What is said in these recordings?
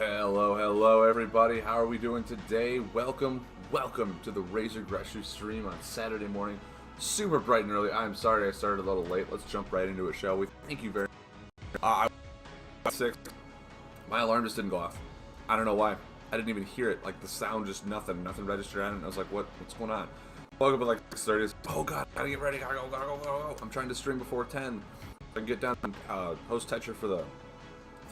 Hello, hello everybody. How are we doing today? Welcome to the Razor Greshu stream on Saturday morning. Super bright and early. I'm sorry I started a little late. Let's jump right into it, shall we? Thank you very much. I was sick. My alarm just didn't go off. I don't know why. I didn't even hear it. Like the sound, just nothing registered on it. And I was like, what's going on? I woke up at like 6:30. Oh god, gotta get ready. Gotta go. I'm trying to stream before 10. I can get down and host Tetra for the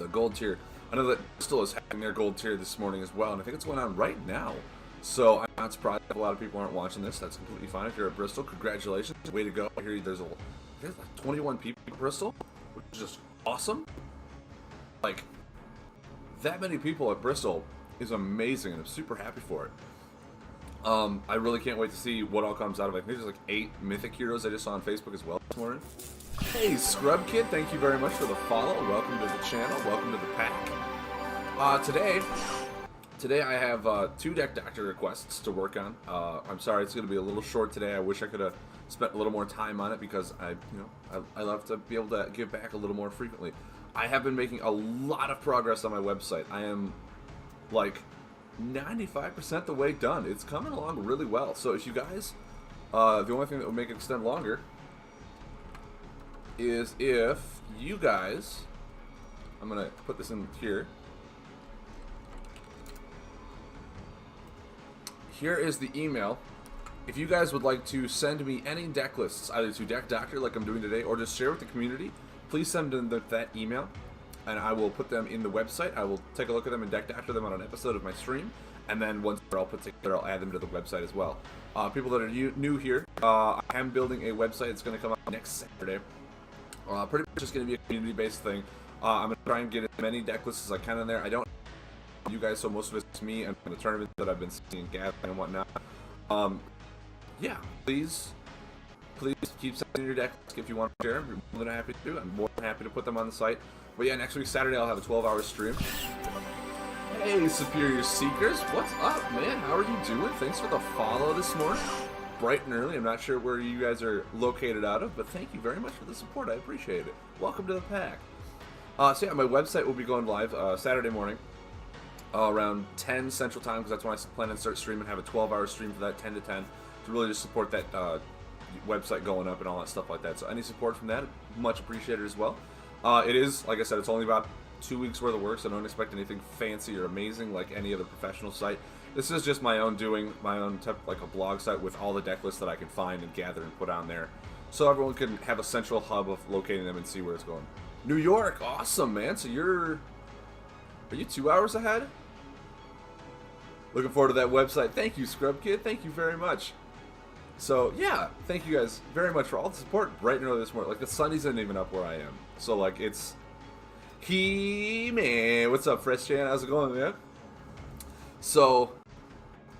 gold tier. I know that Bristol is having their gold tier this morning as well, and I think it's going on right now. So I'm not surprised if a lot of people aren't watching this. That's completely fine. If you're at Bristol, congratulations. Way to go. I hear there's like 21 people at Bristol, which is just awesome. Like, that many people at Bristol is amazing, and I'm super happy for it. I really can't wait to see what all comes out of it. I think there's like 8 Mythic Heroes I just saw on Facebook as well this morning. Hey, Scrub Kid, thank you very much for the follow. Welcome to the channel. Welcome to the pack. Today I have 2 deck doctor requests to work on. I'm sorry it's going to be a little short today. I wish I could have spent a little more time on it because I love to be able to give back a little more frequently. I have been making a lot of progress on my website. I am like 95% the way done. It's coming along really well. So if you guys, the only thing that will make it extend longer is if you guys, I'm going to put this in here. Here is the email. If you guys would like to send me any deck lists, either to Deck Doctor like I'm doing today, or just share with the community, please send them that email, and I will put them in the website. I will take a look at them and Deck Doctor them on an episode of my stream, and then once they're all put together, I'll add them to the website as well. People that are new here, I am building a website. It's going to come out next Saturday. Pretty much just going to be a community-based thing. I'm going to try and get as many deck lists as I can in there. I don't know you guys, so most of it's me and the tournaments that I've been seeing, gathering and whatnot. Yeah, please keep sending your decks if you want to share them. I'm more than happy to do it. I'm more than happy to put them on the site. But yeah, next week Saturday I'll have a 12-hour stream. Hey, Superior Seekers, what's up, man? How are you doing? Thanks for the follow this morning. Bright and early. I'm not sure where you guys are located out of, but thank you very much for the support. I appreciate it. Welcome to the pack. So yeah, my website will be going live Saturday morning around 10 Central Time, because that's when I plan to start streaming. Have a 12-hour stream for that, 10 to 10, to really just support that website going up and all that stuff like that. So any support from that, much appreciated as well. It is, like I said, it's only about 2 weeks worth of work, so don't expect anything fancy or amazing like any other professional site. This is just my own doing, my own like a blog site with all the deck lists that I can find and gather and put on there, so everyone can have a central hub of locating them and see where it's going. New York, awesome, man. So are you 2 hours ahead? Looking forward to that website. Thank you, Scrub Kid. Thank you very much. So yeah, thank you guys very much for all the support. Bright and early this morning. Like the sun isn't even up where I am, so like it's man. What's up, Fresh Chan? How's it going, man? So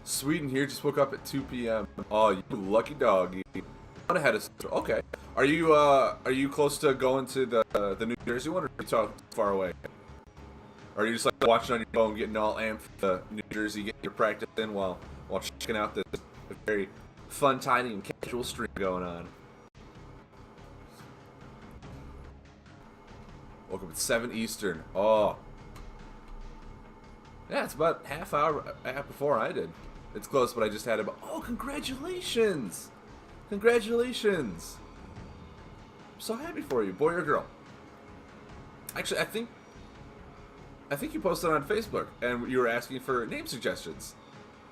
Sweden here just woke up at 2 p.m. Oh, you lucky doggy. I'm ahead of schedule. Okay. Are you close to going to the New Jersey one, or are you too far away? Or are you just like watching on your phone, getting all amped for the New Jersey, getting your practice in while checking out this very fun, tiny, and casual stream going on? Welcome at 7 Eastern. Oh. Yeah, it's about half hour before I did. It's close, but I just had about... Oh, congratulations! Congratulations! I'm so happy for you, boy or girl. Actually, I think you posted on Facebook, and you were asking for name suggestions,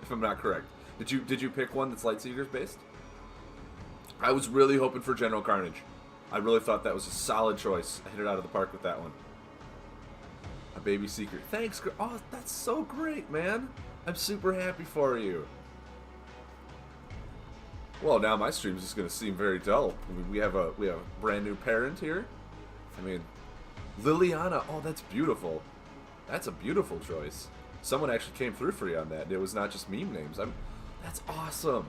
if I'm not correct. Did you pick one that's Lightseekers based? I was really hoping for General Carnage. I really thought that was a solid choice. I hit it out of the park with that one. A baby secret. Thanks, girl. Oh, that's so great, man. I'm super happy for you. Well, now my stream's just gonna seem very dull. I mean, we have a brand new parent here. I mean, Liliana. Oh, that's beautiful. That's a beautiful choice. Someone actually came through for you on that. It was not just meme names. That's awesome.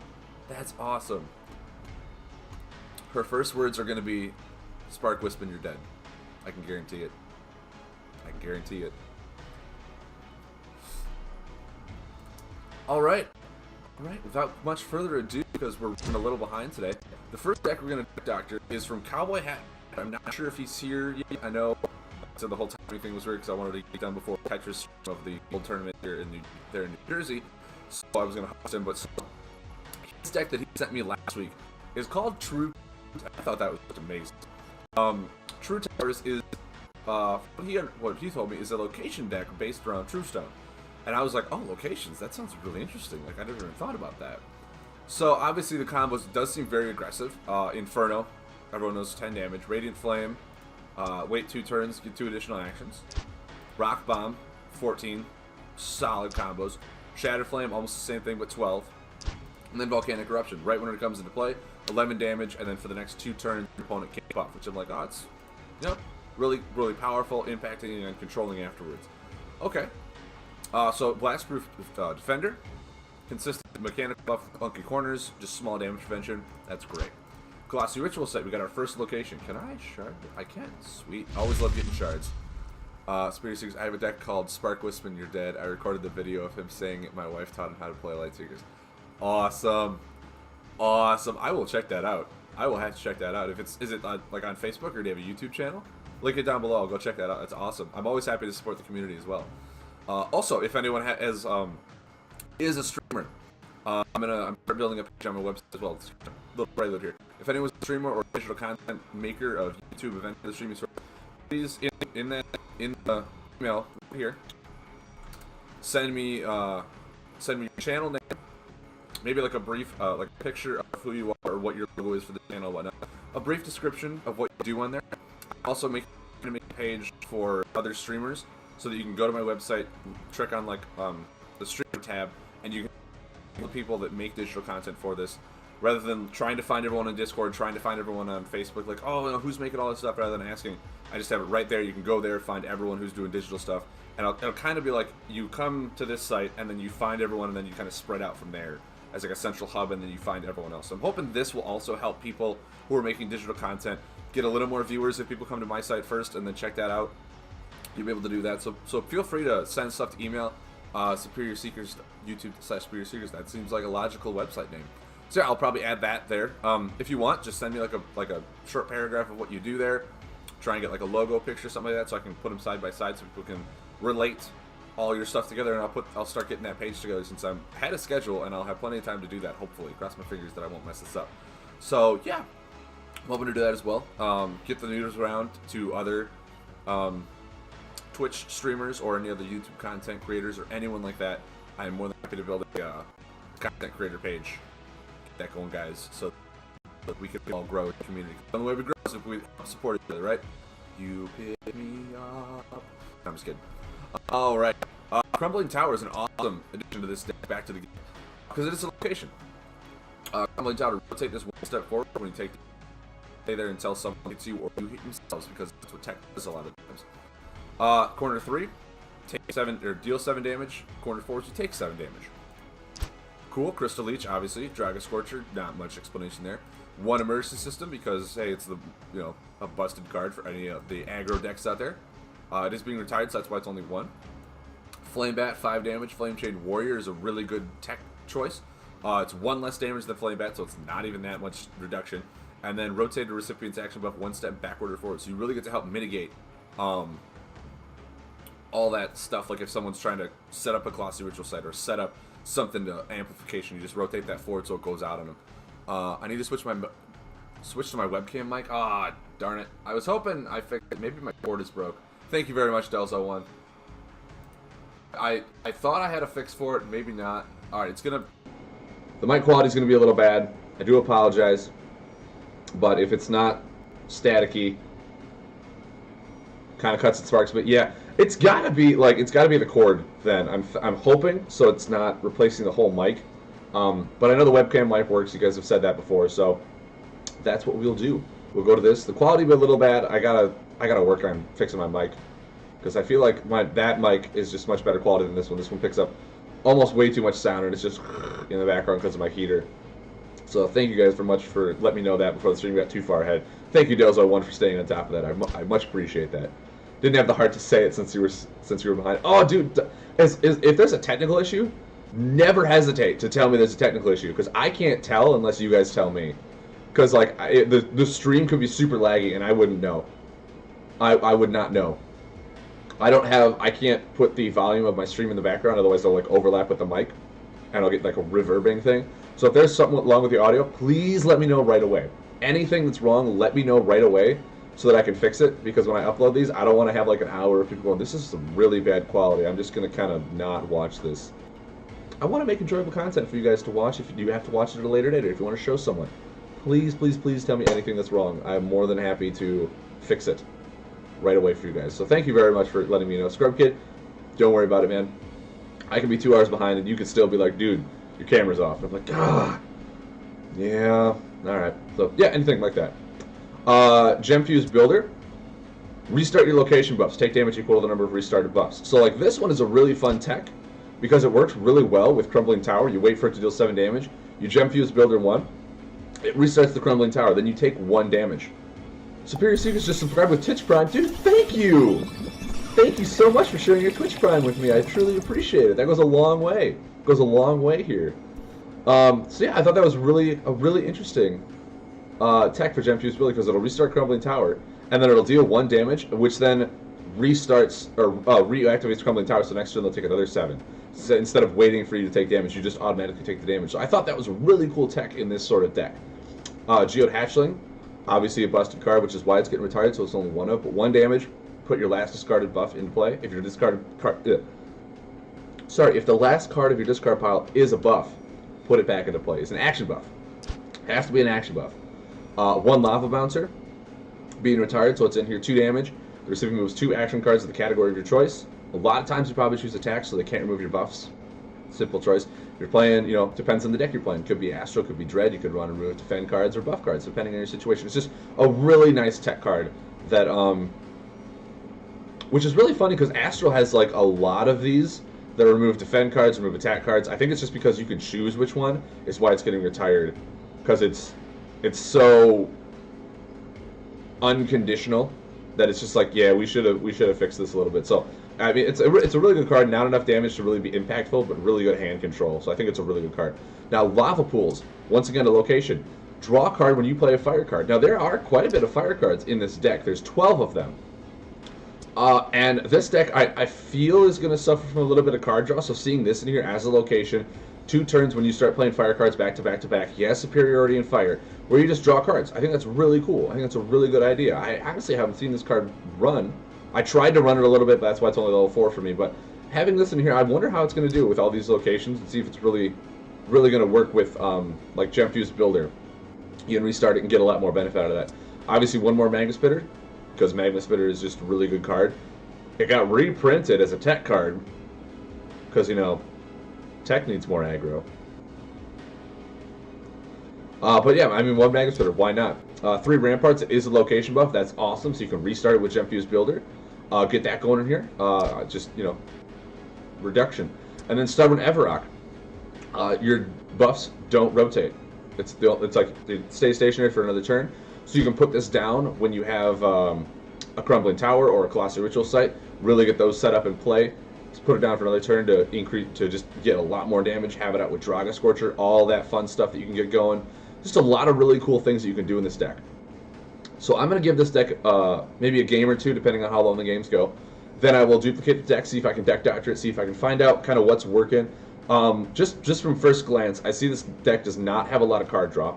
That's awesome. Her first words are going to be, Spark Wispin, you're dead. I can guarantee it. I can guarantee it. Alright. Alright, without much further ado, because we're running a little behind today, the first deck we're going to doctor is from Cowboy Hat. I'm not sure if he's here yet. I know said the whole timing thing was weird because I wanted to get done before Tetris of the old tournament here in New Jersey, so I was gonna host him. But so, his deck that he sent me last week is called True. I thought that was amazing. True Towers is what he told me is a location deck based around Truestone, and I was like, oh, locations. That sounds really interesting. Like I never even thought about that. So obviously the combos does seem very aggressive. Inferno, everyone knows 10 damage. Radiant Flame, wait 2 turns, get 2 additional actions. Rock Bomb, 14, solid combos. Shatter Flame, almost the same thing but 12. And then Volcanic Eruption, right when it comes into play, 11 damage, and then for the next 2 turns, your opponent can't buff, which I'm like, oh, it's, really, really powerful, impacting and controlling afterwards. Okay, so Blastproof Defender. Consistent mechanical buff, clunky corners, just small damage prevention. That's great. Colossi Ritual set. We got our first location. Can I shard? I can. Sweet. Always love getting shards. Spirit Seekers. I have a deck called Spark Wisp and You're Dead. I recorded the video of him saying it. My wife taught him how to play Light Seekers. Awesome. Awesome. I will check that out. I will have to check that out. If it's, is it like on Facebook or do you have a YouTube channel? Link it down below. I'll go check that out. That's awesome. I'm always happy to support the community as well. Also, if anyone is a streamer, I'm building a page on my website as well. It's a little prelude here. If anyone's a streamer or digital content maker of YouTube event the streaming service, please in the email here send me your channel name, maybe like a brief like a picture of who you are or what your logo is for the channel, whatnot. A brief description of what you do on there. Also make a page for other streamers so that you can go to my website, click on like the streamer tab, and you can the people that make digital content for this, rather than trying to find everyone on Discord, trying to find everyone on Facebook, like, oh, who's making all this stuff, rather than asking. I just have it right there. You can go there, find everyone who's doing digital stuff, and it'll kind of be like you come to this site, and then you find everyone, and then you kind of spread out from there as like a central hub, and then you find everyone else. So I'm hoping this will also help people who are making digital content get a little more viewers if people come to my site first and then check that out. You'll be able to do that. So feel free to send stuff to email. Superior Seekers, YouTube/Superior Seekers. That seems like a logical website name. So yeah, I'll probably add that there. If you want, just send me like a short paragraph of what you do there. Try and get like a logo picture, something like that, so I can put them side by side, so people can relate all your stuff together. And I'll start getting that page together since I'm ahead of schedule, and I'll have plenty of time to do that. Hopefully, cross my fingers that I won't mess this up. So yeah, I'm hoping to do that as well. Get the news around to other Twitch streamers or any other YouTube content creators or anyone like that. I am more than happy to build a content creator page. Get that going, guys, so that we can all grow the community. And the way we grow is if we support each other, right? You pick me up. I'm just kidding. All right. Crumbling Tower is an awesome addition to this deck back to the game because it is a location. Crumbling Tower, rotate this one step forward when you stay there until someone hits you or you hit themselves, because that's what tech does a lot of times. Corner 3, take 7 or deal 7 damage. Corner 4, you take 7 damage. Cool. Crystal Leech, obviously. Dragon Scorcher, not much explanation there. 1 emergency system because hey, it's the a busted card for any of the aggro decks out there. It is being retired, so that's why it's only 1. Flame Bat, 5 damage. Flame Chain Warrior is a really good tech choice. It's 1 less damage than Flame Bat, so it's not even that much reduction. And then rotate the recipient's action buff 1 step backward or forward, so you really get to help mitigate all that stuff. Like if someone's trying to set up a Colossi Ritual site or set up something to amplification, you just rotate that forward so it goes out on them. I need to switch to my webcam mic. Ah, darn it. I was hoping I fixed it. Maybe my cord is broke. Thank you very much, Delzo1. I thought I had a fix for it, maybe not. Alright, the mic quality is gonna be a little bad. I do apologize. But if it's not staticky, kind of cuts and sparks, but yeah, it's gotta be the cord then. I'm hoping so it's not replacing the whole mic. But I know the webcam mic works. You guys have said that before, so that's what we'll do. We'll go to this. The quality will be a little bad. I gotta work on fixing my mic because I feel like that mic is just much better quality than this one. This one picks up almost way too much sound, and it's just in the background because of my heater. So thank you guys very much for letting me know that before the stream got too far ahead. Thank you, Delzo1, for staying on top of that. I much appreciate that. Didn't have the heart to say it since you were behind. Oh, dude, if there's a technical issue, never hesitate to tell me there's a technical issue, because I can't tell unless you guys tell me. Because like the stream could be super laggy and I wouldn't know. I would not know. I can't put the volume of my stream in the background, otherwise it'll like overlap with the mic, and I'll get like a reverbing thing. So if there's something wrong with the audio, please let me know right away. Anything that's wrong, let me know right away so that I can fix it, because when I upload these, I don't want to have like an hour of people going, this is some really bad quality. I'm just going to kind of not watch this. I want to make enjoyable content for you guys to watch if you have to watch it at a later date, or if you want to show someone. Please, please, please tell me anything that's wrong. I'm more than happy to fix it right away for you guys. So thank you very much for letting me know. Scrub Kid, don't worry about it, man. I can be 2 hours behind and you can still be like, dude, your camera's off. And I'm like, ah, yeah, alright. So, yeah, anything like that. Gem Fuse Builder. Restart your location buffs. Take damage equal to the number of restarted buffs. So, like, this one is a really fun tech because it works really well with Crumbling Tower. You wait for it to deal 7 damage. You Gem Fuse Builder 1. It restarts the Crumbling Tower. Then you take 1 damage. Superior Seekers just subscribed with Twitch Prime. Dude, thank you! Thank you so much for sharing your Twitch Prime with me. I truly appreciate it. That goes a long way. Goes a long way here. So yeah, I thought that was a really interesting tech for Gem Fuse Builder, because it'll restart Crumbling Tower, and then it'll deal 1 damage, which then restarts or reactivates Crumbling Tower. So next turn they'll take another 7. So instead of waiting for you to take damage, you just automatically take the damage. So I thought that was a really cool tech in this sort of deck. Geode Hatchling, obviously a busted card, which is why it's getting retired. So it's only 1-up, but 1 damage. Put your last discarded buff into play. If your discarded card, if the last card of your discard pile is a buff, put it back into play. It's an action buff. Has to be an action buff. 1 Lava Bouncer, being retired, so it's in here 2 damage. The recipient moves 2 action cards of the category of your choice. A lot of times you probably choose attack, so they can't remove your buffs. Simple choice. If you're playing, depends on the deck you're playing. Could be Astral, could be Dread. You could run and remove defend cards or buff cards, depending on your situation. It's just a really nice tech card that, which is really funny because Astral has like a lot of these that remove defend cards, remove attack cards. I think it's just because you can choose which one is why it's getting retired, because it's so unconditional that it's just like, yeah, we should have fixed this a little bit. So I mean, it's a really good card. Not enough damage to really be impactful, but really good hand control. So I think it's a really good card. Now, Lava Pools, once again, a location. Draw a card when you play a fire card. Now, there are quite a bit of fire cards in this deck. There's 12 of them. And this deck, I feel, is going to suffer from a little bit of card draw. So seeing this in here as a location, 2 turns when you start playing fire cards back to back to back. Yes, superiority in fire, where you just draw cards. I think that's really cool. I think that's a really good idea. I honestly haven't seen this card run. I tried to run it a little bit, but that's why it's only level 4 for me. But having this in here, I wonder how it's going to do with all these locations, and see if it's really going to work with like Gem Fuse Builder. You can restart it and get a lot more benefit out of that. Obviously, 1 more Magma Spitter, because Magma Spitter is just a really good card. It got reprinted as a tech card, because, tech needs more aggro. But yeah, I mean, 1 Magma Spitter, why not? 3 Ramparts is a location buff. That's awesome, so you can restart it with Gem Fuse Builder. Get that going in here. Just, reduction. And then Stubborn Everrock. Your buffs don't rotate. It's like they stay stationary for another turn. So you can put this down when you have a Crumbling Tower or a Colossal Ritual Site. Really get those set up and play. Just put it down for another turn to just get a lot more damage. Have it out with Draga Scorcher. All that fun stuff that you can get going. Just a lot of really cool things that you can do in this deck. So I'm going to give this deck maybe a game or 2, depending on how long the games go. Then I will duplicate the deck, see if I can deck doctor it, see if I can find out kind of what's working. Just from first glance, I see this deck does not have a lot of card draw.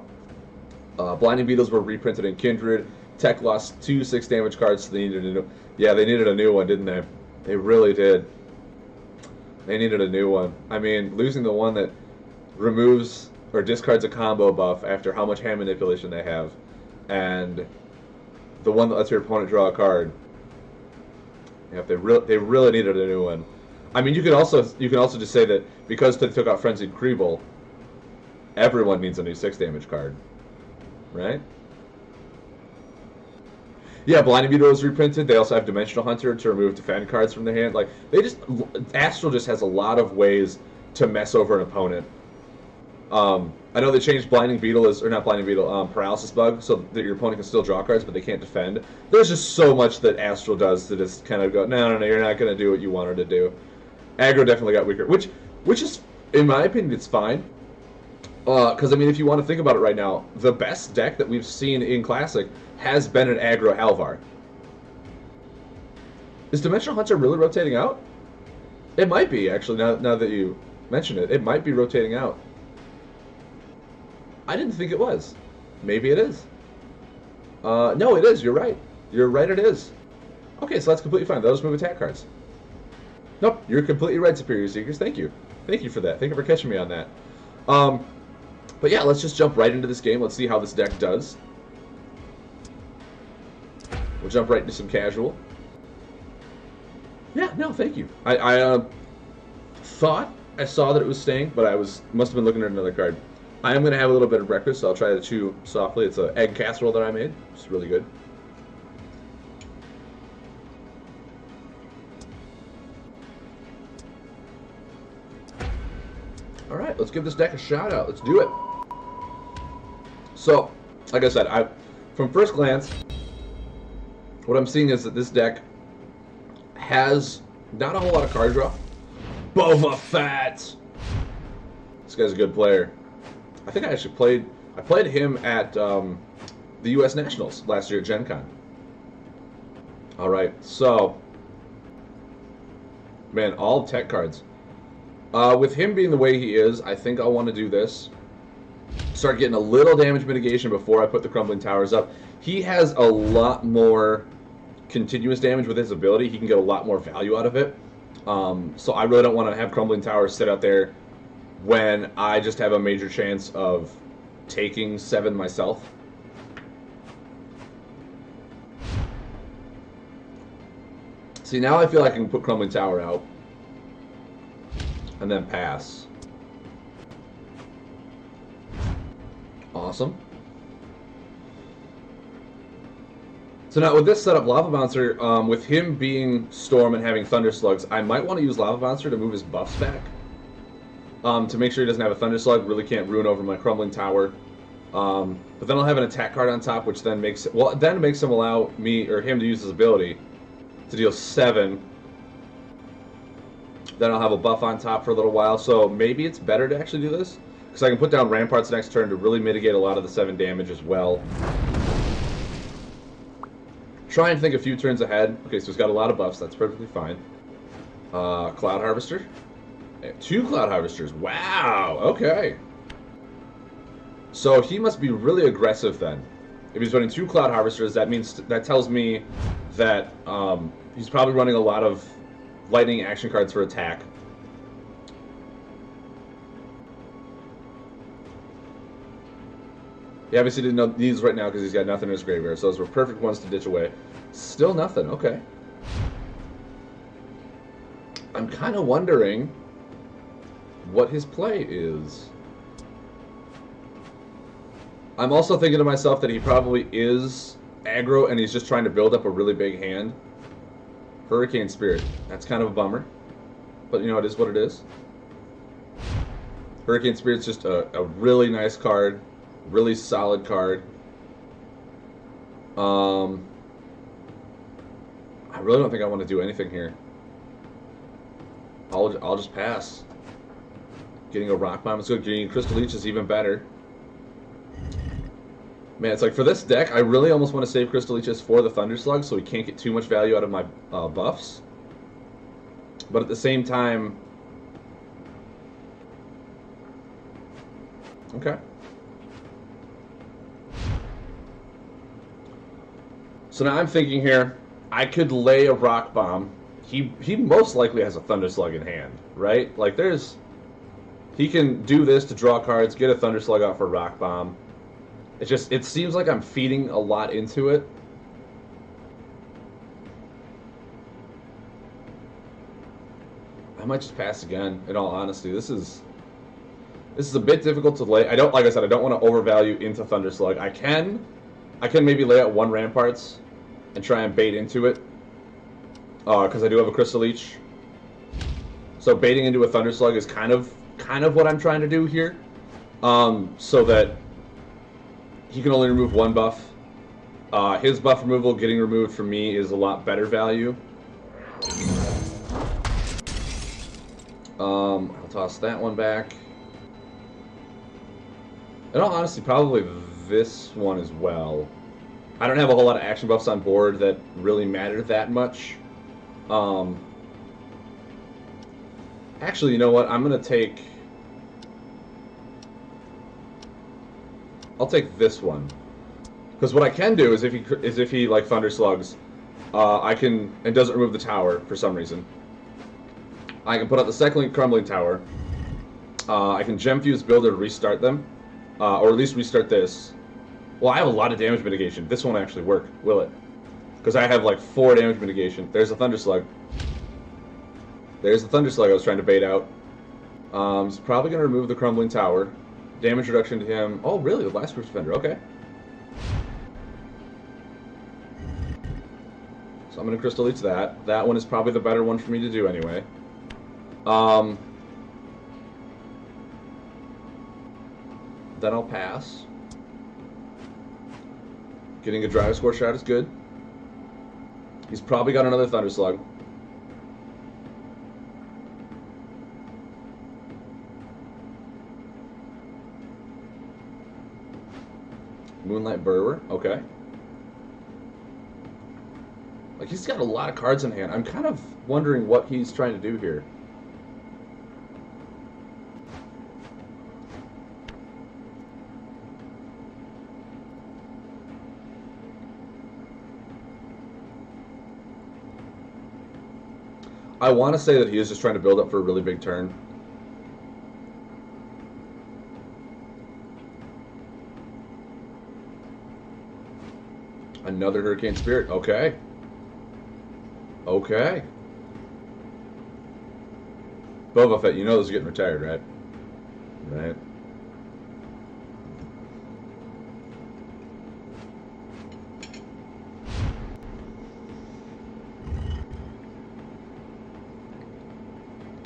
Blinding Beetles were reprinted in Kindred. Tech lost 2 6 damage cards, so they needed a new. Yeah, they needed a new one, didn't they? They really did. They needed a new one. I mean, losing the one that removes or discards a combo buff after how much hand manipulation they have, and the one that lets your opponent draw a card. Yeah, they really needed a new one. I mean, you can also just say that because they took out Frenzied Creeble, everyone needs a new 6 damage card, right? Yeah, Blinding Beetle was reprinted. They also have Dimensional Hunter to remove defend cards from the hand. Like, Astral just has a lot of ways to mess over an opponent. I know they changed Blinding Beetle Paralysis Bug, so that your opponent can still draw cards, but they can't defend. There's just so much that Astral does to just kind of go, no, you're not going to do what you wanted to do. Aggro definitely got weaker, which is, in my opinion, it's fine. Because, I mean, if you want to think about it right now, the best deck that we've seen in Classic has been an aggro Halvar. Is Dimensional Hunter really rotating out? It might be, actually, now that you mention it. It might be rotating out. I didn't think it was. Maybe it is. No, it is. You're right. You're right, it is. Okay, so that's completely fine. They'll just move attack cards. Nope, you're completely right, Superior Seekers. Thank you. Thank you for that. Thank you for catching me on that. But yeah, let's just jump right into this game. Let's see how this deck does. We'll jump right into some casual. Yeah, no, thank you. I thought I saw that it was staying, but must have been looking at another card. I am going to have a little bit of breakfast, so I'll try to chew softly. It's an egg casserole that I made. It's really good. All right, let's give this deck a shout out. Let's do it. So, like I said, from first glance, what I'm seeing is that this deck has not a whole lot of card draw. Boba Fett! This guy's a good player. I think I actually played him at the U.S. Nationals last year at Gen Con. Alright, so, man, all tech cards. With him being the way he is, I think I'll want to do this. Start getting a little damage mitigation before I put the Crumbling Towers up. He has a lot more continuous damage with his ability. He can get a lot more value out of it. So I really don't want to have Crumbling Towers sit out there when I just have a major chance of taking 7 myself. See, now I feel like I can put Crumbling Tower out and then pass. Awesome. So now with this setup, Lava Bouncer, with him being Storm and having Thunder Slugs, I might want to use Lava Bouncer to move his buffs back. To make sure he doesn't have a Thunder Slug, really can't ruin over my Crumbling Tower. But then I'll have an attack card on top, which then makes him allow me or him to use his ability to deal 7. Then I'll have a buff on top for a little while, so maybe it's better to actually do this, because I can put down Ramparts next turn to really mitigate a lot of the 7 damage as well. Try and think a few turns ahead. Okay, so he's got a lot of buffs, that's perfectly fine. Cloud Harvester. 2 Cloud Harvesters, wow, okay. So he must be really aggressive then. If he's running 2 Cloud Harvesters, that tells me that he's probably running a lot of lightning action cards for attack. He obviously didn't know these right now because he's got nothing in his graveyard, so those were perfect ones to ditch away. Still nothing, okay. I'm kind of wondering what his play is. I'm also thinking to myself that he probably is aggro and he's just trying to build up a really big hand. Hurricane Spirit. That's kind of a bummer. But, you know, it is what it is. Hurricane Spirit's just a really nice card. Really solid card. I really don't think I want to do anything here. I'll just pass. Getting a Rock Bomb is good. Getting a Crystal Leech is even better. Man, it's like for this deck, I really almost want to save Crystal Leeches for the Thunder Slug so he can't get too much value out of my buffs. But at the same time... Okay. So now I'm thinking here, I could lay a Rock Bomb. He most likely has a Thunder Slug in hand, right? Like there's... He can do this to draw cards, get a Thunder Slug out for Rock Bomb. It seems like I'm feeding a lot into it. I might just pass again, in all honesty. This is a bit difficult to lay. Like I said, I don't want to overvalue into Thunder Slug. I can maybe lay out 1 Ramparts and try and bait into it. Because I do have a Crystal Leech. So baiting into a Thunder Slug is kind of what I'm trying to do here. So that he can only remove 1 buff. His buff removal getting removed from me is a lot better value. I'll toss that one back. In all honesty, probably this one as well. I don't have a whole lot of action buffs on board that really matter that much. Actually, you know what? I'm gonna take. I'll take this one, because what I can do is if he like Thunder Slugs, I can and doesn't remove the tower for some reason. I can put out the second Crumbling Tower. I can Gem Fuse Builder to restart them, or at least restart this. Well, I have a lot of damage mitigation. This won't actually work, will it? Because I have like 4 damage mitigation. There's a Thunder Slug. There's the Thunder Slug I was trying to bait out. He's probably going to remove the Crumbling Tower. Damage reduction to him. Oh, really? The Blast Proof Defender. Okay. So I'm going to Crystal Leech that. That one is probably the better one for me to do anyway. Then I'll pass. Getting a Drive Score shot is good. He's probably got another Thunder Slug. Moonlight Burrower, okay. Like, he's got a lot of cards in hand. I'm kind of wondering what he's trying to do here. I want to say that he is just trying to build up for a really big turn. Another Hurricane Spirit. Okay. Okay. Boba Fett, you know this is getting retired, right? Right.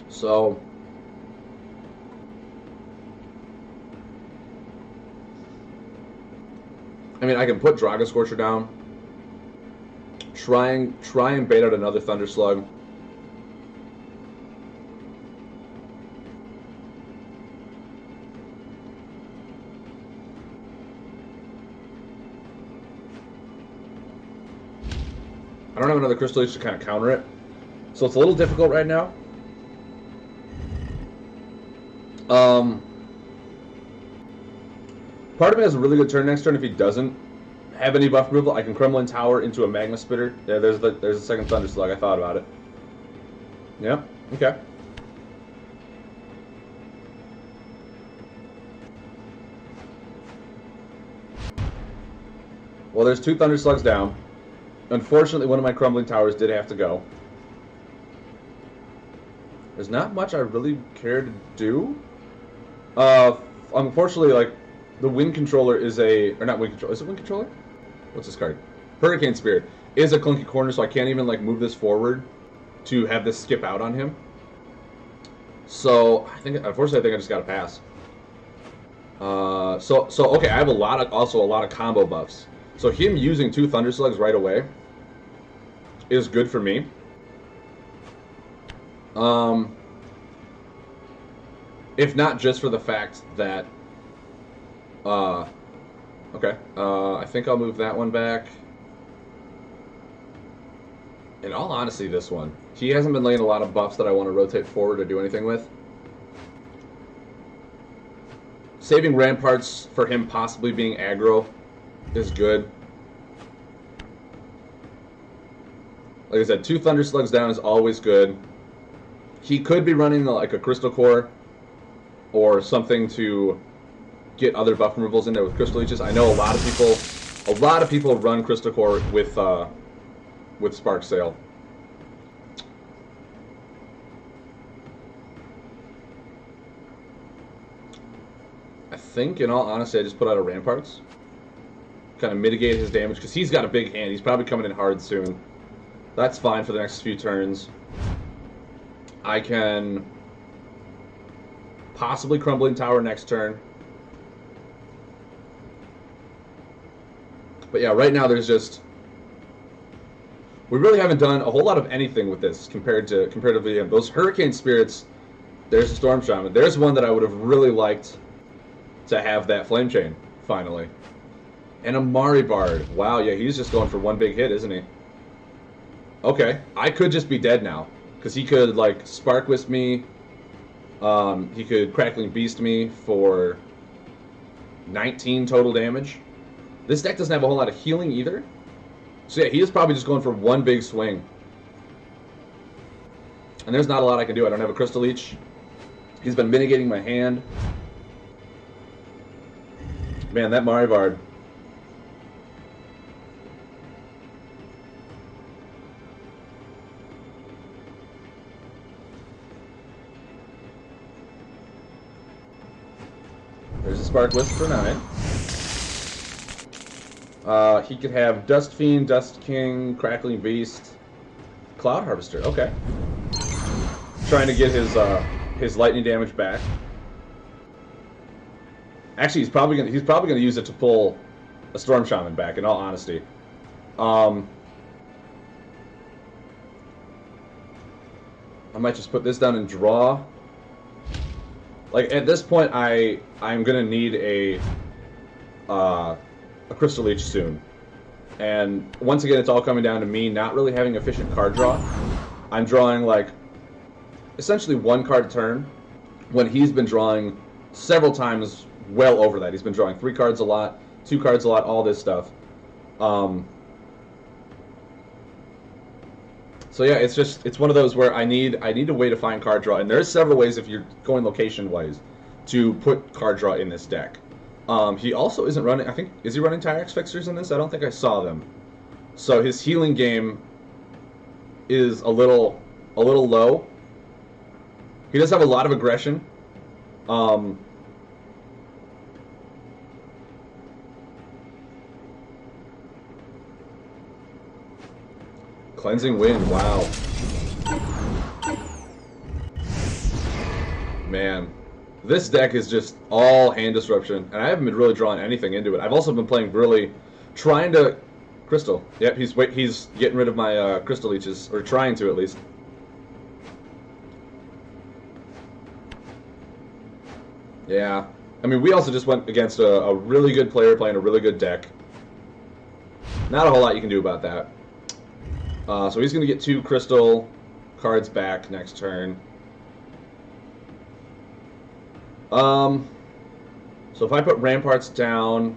So, I mean, I can put Dragon Scorcher down. Try and bait out another Thunder Slug. I don't have another Crystal Leech to kind of counter it, so it's a little difficult right now. Part of me has a really good turn next turn. If he doesn't have any buff removal, I can Crumbling Tower into a Magma Spitter. Yeah, there's a second Thunder Slug. I thought about it. Yeah, okay. Well, there's 2 Thunder Slugs down. Unfortunately, one of my Crumbling Towers did have to go. There's not much I really care to do. Unfortunately, like, the Wind Controller is a... Or not Wind Controller. Is it Wind Controller? What's this card? Hurricane Spirit is a clunky corner, so I can't even, like, move this forward to have this skip out on him. So, unfortunately, I think I just got to pass. Okay, I have also a lot of combo buffs. So him using 2 Thunder Slugs right away is good for me. If not just for the fact that, okay, I think I'll move that one back. In all honesty, this one, he hasn't been laying a lot of buffs that I want to rotate forward or do anything with. Saving Ramparts for him possibly being aggro is good. Like I said, 2 Thunder Slugs down is always good. He could be running like a Crystal Core or something to get other buff removals in there with Crystal Leeches. I know a lot of people run Crystal Core with Spark Sail. I think, in all honesty, I just put out a Ramparts. Kind of mitigate his damage, because he's got a big hand. He's probably coming in hard soon. That's fine for the next few turns. I can possibly Crumbling Tower next turn. But yeah, right now there's just... We really haven't done a whole lot of anything with this comparatively him. Those Hurricane Spirits, there's a Storm Shaman. There's one that I would have really liked to have that Flame Chain, finally. And a Mari Bard. Wow, yeah, he's just going for one big hit, isn't he? Okay, I could just be dead now. Because he could, like, Spark Wisp me. He could Crackling Beast me for 19 total damage. This deck doesn't have a whole lot of healing either. So yeah, he is probably just going for one big swing. And there's not a lot I can do. I don't have a Crystal Leech. He's been mitigating my hand. Man, that Marivard. There's a Spark Wisp for 9. He could have Dust Fiend, Dust King, Crackling Beast, Cloud Harvester. Okay. Trying to get his lightning damage back. Actually, he's probably gonna use it to pull a Storm Shaman back. In all honesty, I might just put this down and draw. Like at this point, I'm gonna need a Crystal Leech soon. And once again, it's all coming down to me not really having efficient card draw. I'm drawing like essentially one card a turn when he's been drawing several times well over that. He's been drawing 3 cards a lot, 2 cards a lot, all this stuff. So yeah, it's one of those where I need a way to find card draw, and there's several ways if you're going location wise to put card draw in this deck. He also isn't running. I think is he running Tyrex Fixers in this? I don't think I saw them. So his healing game is a little low. He does have a lot of aggression. Cleansing Wind, wow. Man, this deck is just all hand disruption, and I haven't been really drawing anything into it. I've also been playing really, trying to... Crystal. Yep, he's getting rid of my Crystal Leeches, or trying to at least. Yeah. I mean, we also just went against a really good player playing a really good deck. Not a whole lot you can do about that. So he's going to get 2 Crystal cards back next turn. So if I put Ramparts down,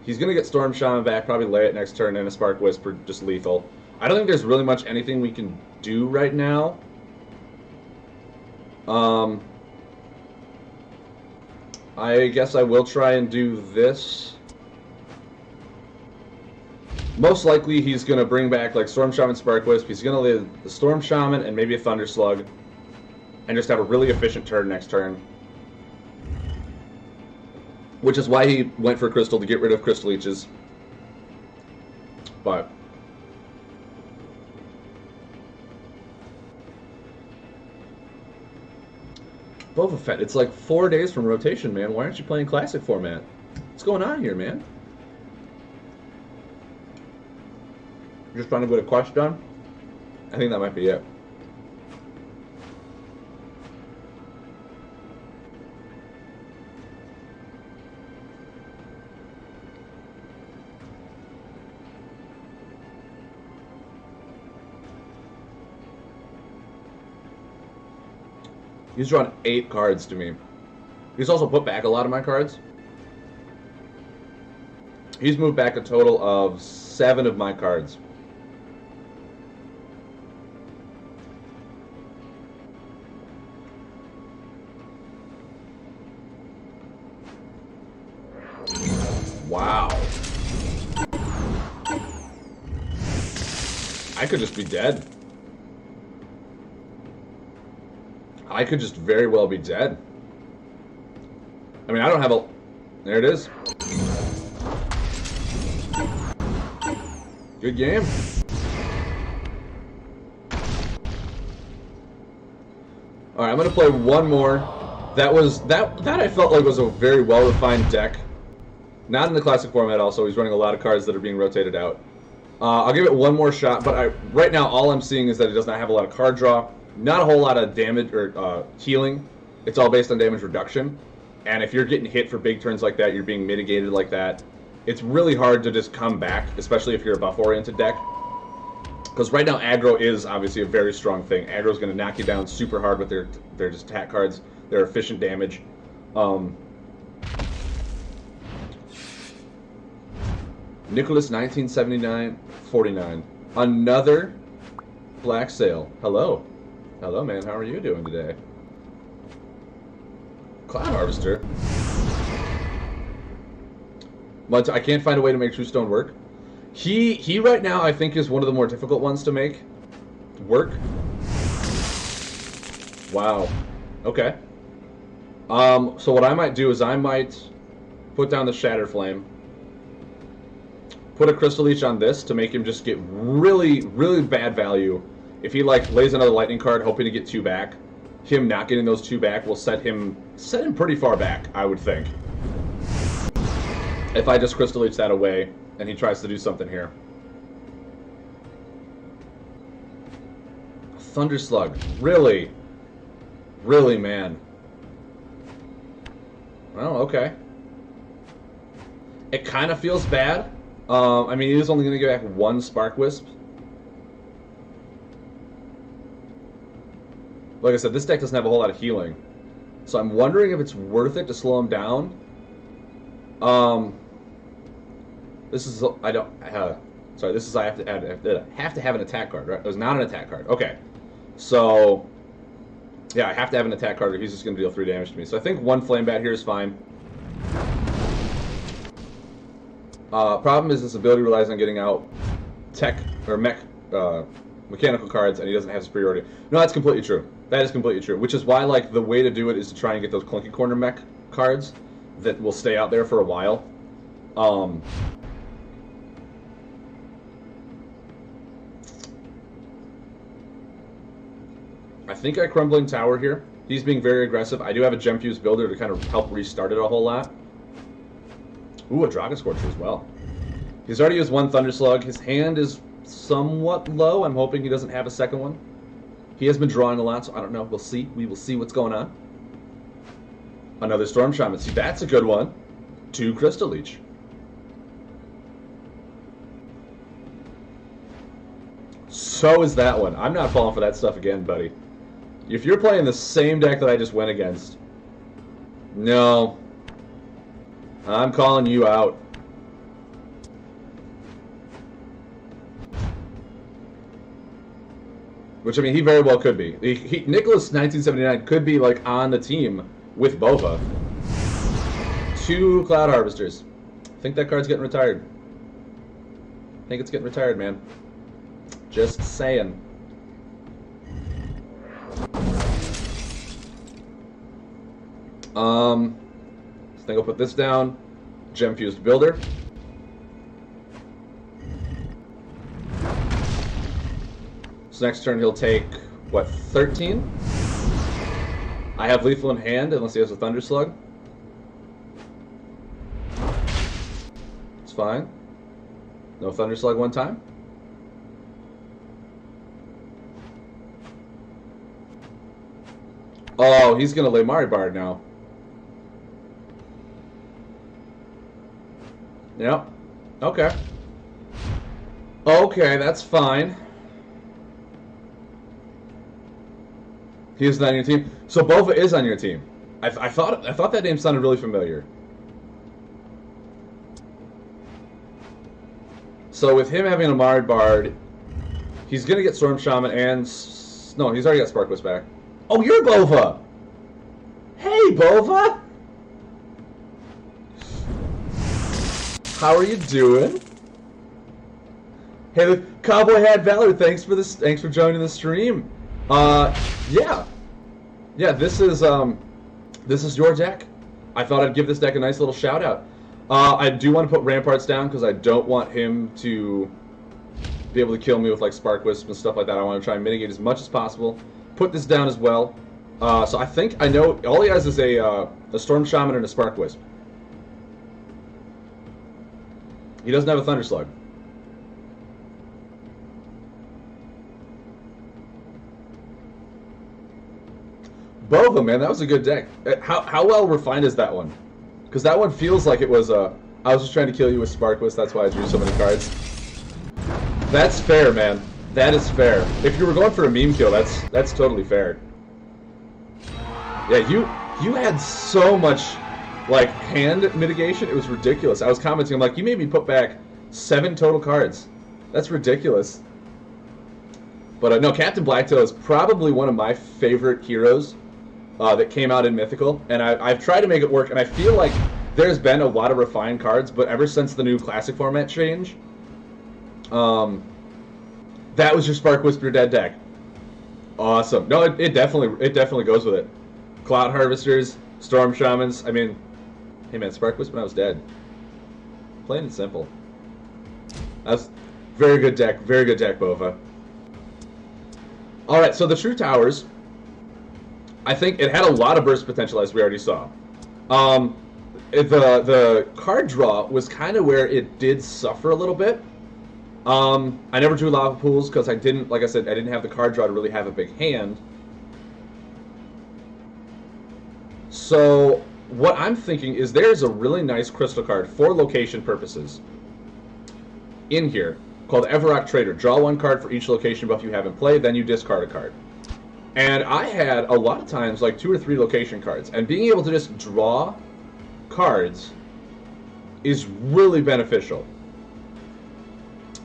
he's going to get Storm Shaman back, probably lay it next turn, and a Spark Wisp for just lethal. I don't think there's really much anything we can do right now. I guess I will try and do this. Most likely he's going to bring back like Storm Shaman, Spark Wisp. He's going to lay the Storm Shaman and maybe a Thunder Slug. And just have a really efficient turn next turn. Which is why he went for Crystal, to get rid of Crystal Leeches. But... Boba Fett, it's like 4 days from rotation, man. Why aren't you playing Classic format? What's going on here, man? You're just trying to get a quest done? I think that might be it. He's drawn 8 cards to me. He's also put back a lot of my cards. He's moved back a total of 7 of my cards. Wow. I could just be dead. I could just very well be dead. I mean, I don't have a... There it is. Good game. Alright, I'm going to play one more. That I felt like was a very well-refined deck. Not in the Classic format also. He's running a lot of cards that are being rotated out. I'll give it one more shot, but right now all I'm seeing is that it does not have a lot of card draw. Not a whole lot of damage or healing. It's all based on damage reduction. And if you're getting hit for big turns like that, you're being mitigated like that, it's really hard to just come back, especially if you're a buff-oriented deck. Because right now, aggro is obviously a very strong thing. Aggro is going to knock you down super hard with their just attack cards, their efficient damage. Nicholas 1979-49. Another black sail. Hello. Hello, man. How are you doing today? Cloud Harvester. But I can't find a way to make Truestone work. He right now I think is one of the more difficult ones to make work. Wow. Okay. So what I might do is I might put down the Shatter Flame, put a Crystal Leech on this to make him just get really, really bad value. If he like lays another Lightning card, hoping to get 2 back, him not getting those 2 back will set him pretty far back, I would think. If I just Crystal Leech that away, and he tries to do something here. Thunder Slug. Really? Really, man. Well, okay. It kind of feels bad. I mean, he is only going to get back 1 Spark Wisp. Like I said, this deck doesn't have a whole lot of healing. So I'm wondering if it's worth it to slow him down. This is I don't sorry. This is I have to have an attack card, right? It was not an attack card. Okay, so yeah, I have to have an attack card, or he's just going to deal 3 damage to me. So I think 1 Flame Bat here is fine. Problem is this ability relies on getting out tech or mechanical cards, and he doesn't have superiority. No, that's completely true. That is completely true. Which is why like the way to do it is to try and get those Clunky Corner mech cards that will stay out there for a while. I think I Crumbling Tower here. He's being very aggressive. I do have a Gem Fuse Builder to kind of help restart it a whole lot. Ooh, a Dragon Scorcher as well. He's already used 1 Thunder Slug. His hand is somewhat low. I'm hoping he doesn't have a second one. He has been drawing a lot, so I don't know. We'll see. We will see what's going on. Another Storm Shaman. See, that's a good one. 2 Crystal Leech. So is that one. I'm not falling for that stuff again, buddy. If you're playing the same deck that I just went against, no. I'm calling you out. Which, I mean, he very well could be. Nicholas 1979 could be, like, on the team with Bova. 2 Cloud Harvesters. I think that card's getting retired. I think it's getting retired, man. Just saying. I think I'll put this down. Gem Fused Builder. So next turn he'll take, what, 13? I have Lethal in hand unless he has a Thunder Slug. It's fine. No Thunder Slug 1 time. Oh, he's going to lay Mari Bard now. Yep. Okay. Okay, that's fine. He is not on your team. So Bova is on your team. I thought that name sounded really familiar. So with him having a Mari Bard, he's going to get Storm Shaman and... No, he's already got Spark Wisp back. Oh, you're Bova! Hey, Bova! How are you doing? Hey, CowboyHatValors, thanks for this. Thanks for joining the stream. Yeah, this is your deck. I thought I'd give this deck a nice little shout out. I do want to put Ramparts down because I don't want him to be able to kill me with like Spark Wisp and stuff like that. I want to try and mitigate as much as possible. Put this down as well. So I think I know all he has is a Storm Shaman and a Spark Wisp. He doesn't have a Thunder Slug. Bova, man, that was a good deck. How well refined is that one? Because that one feels like it was I was just trying to kill you with Spark Wisp, that's why I drew so many cards. That's fair, man. That is fair. If you were going for a meme kill, that's totally fair. Yeah, you had so much like hand mitigation. It was ridiculous. I was commenting, I'm like, you made me put back 7 total cards. That's ridiculous. But no, Captain Blacktail is probably one of my favorite heroes that came out in Mythical, and I've tried to make it work, and I feel like there's been a lot of refined cards, but ever since the new Classic format change, that was your Spark Whisper dead deck. Awesome. No, it definitely goes with it. Cloud Harvesters, Storm Shamans. I mean, hey man, Spark Whisper when I was dead. Plain and simple. That's very good deck, Bova. Alright, so the True Towers, I think it had a lot of burst potential, as we already saw. The card draw was kind of where it did suffer a little bit. I never drew Lava Pools because I didn't, like I said, I didn't have the card draw to really have a big hand. So what I'm thinking is there's a really nice crystal card for location purposes in here called Everrock Trader. Draw 1 card for each location buff you have in play, then you discard a card. And I had a lot of times like 2 or 3 location cards, and being able to just draw cards is really beneficial.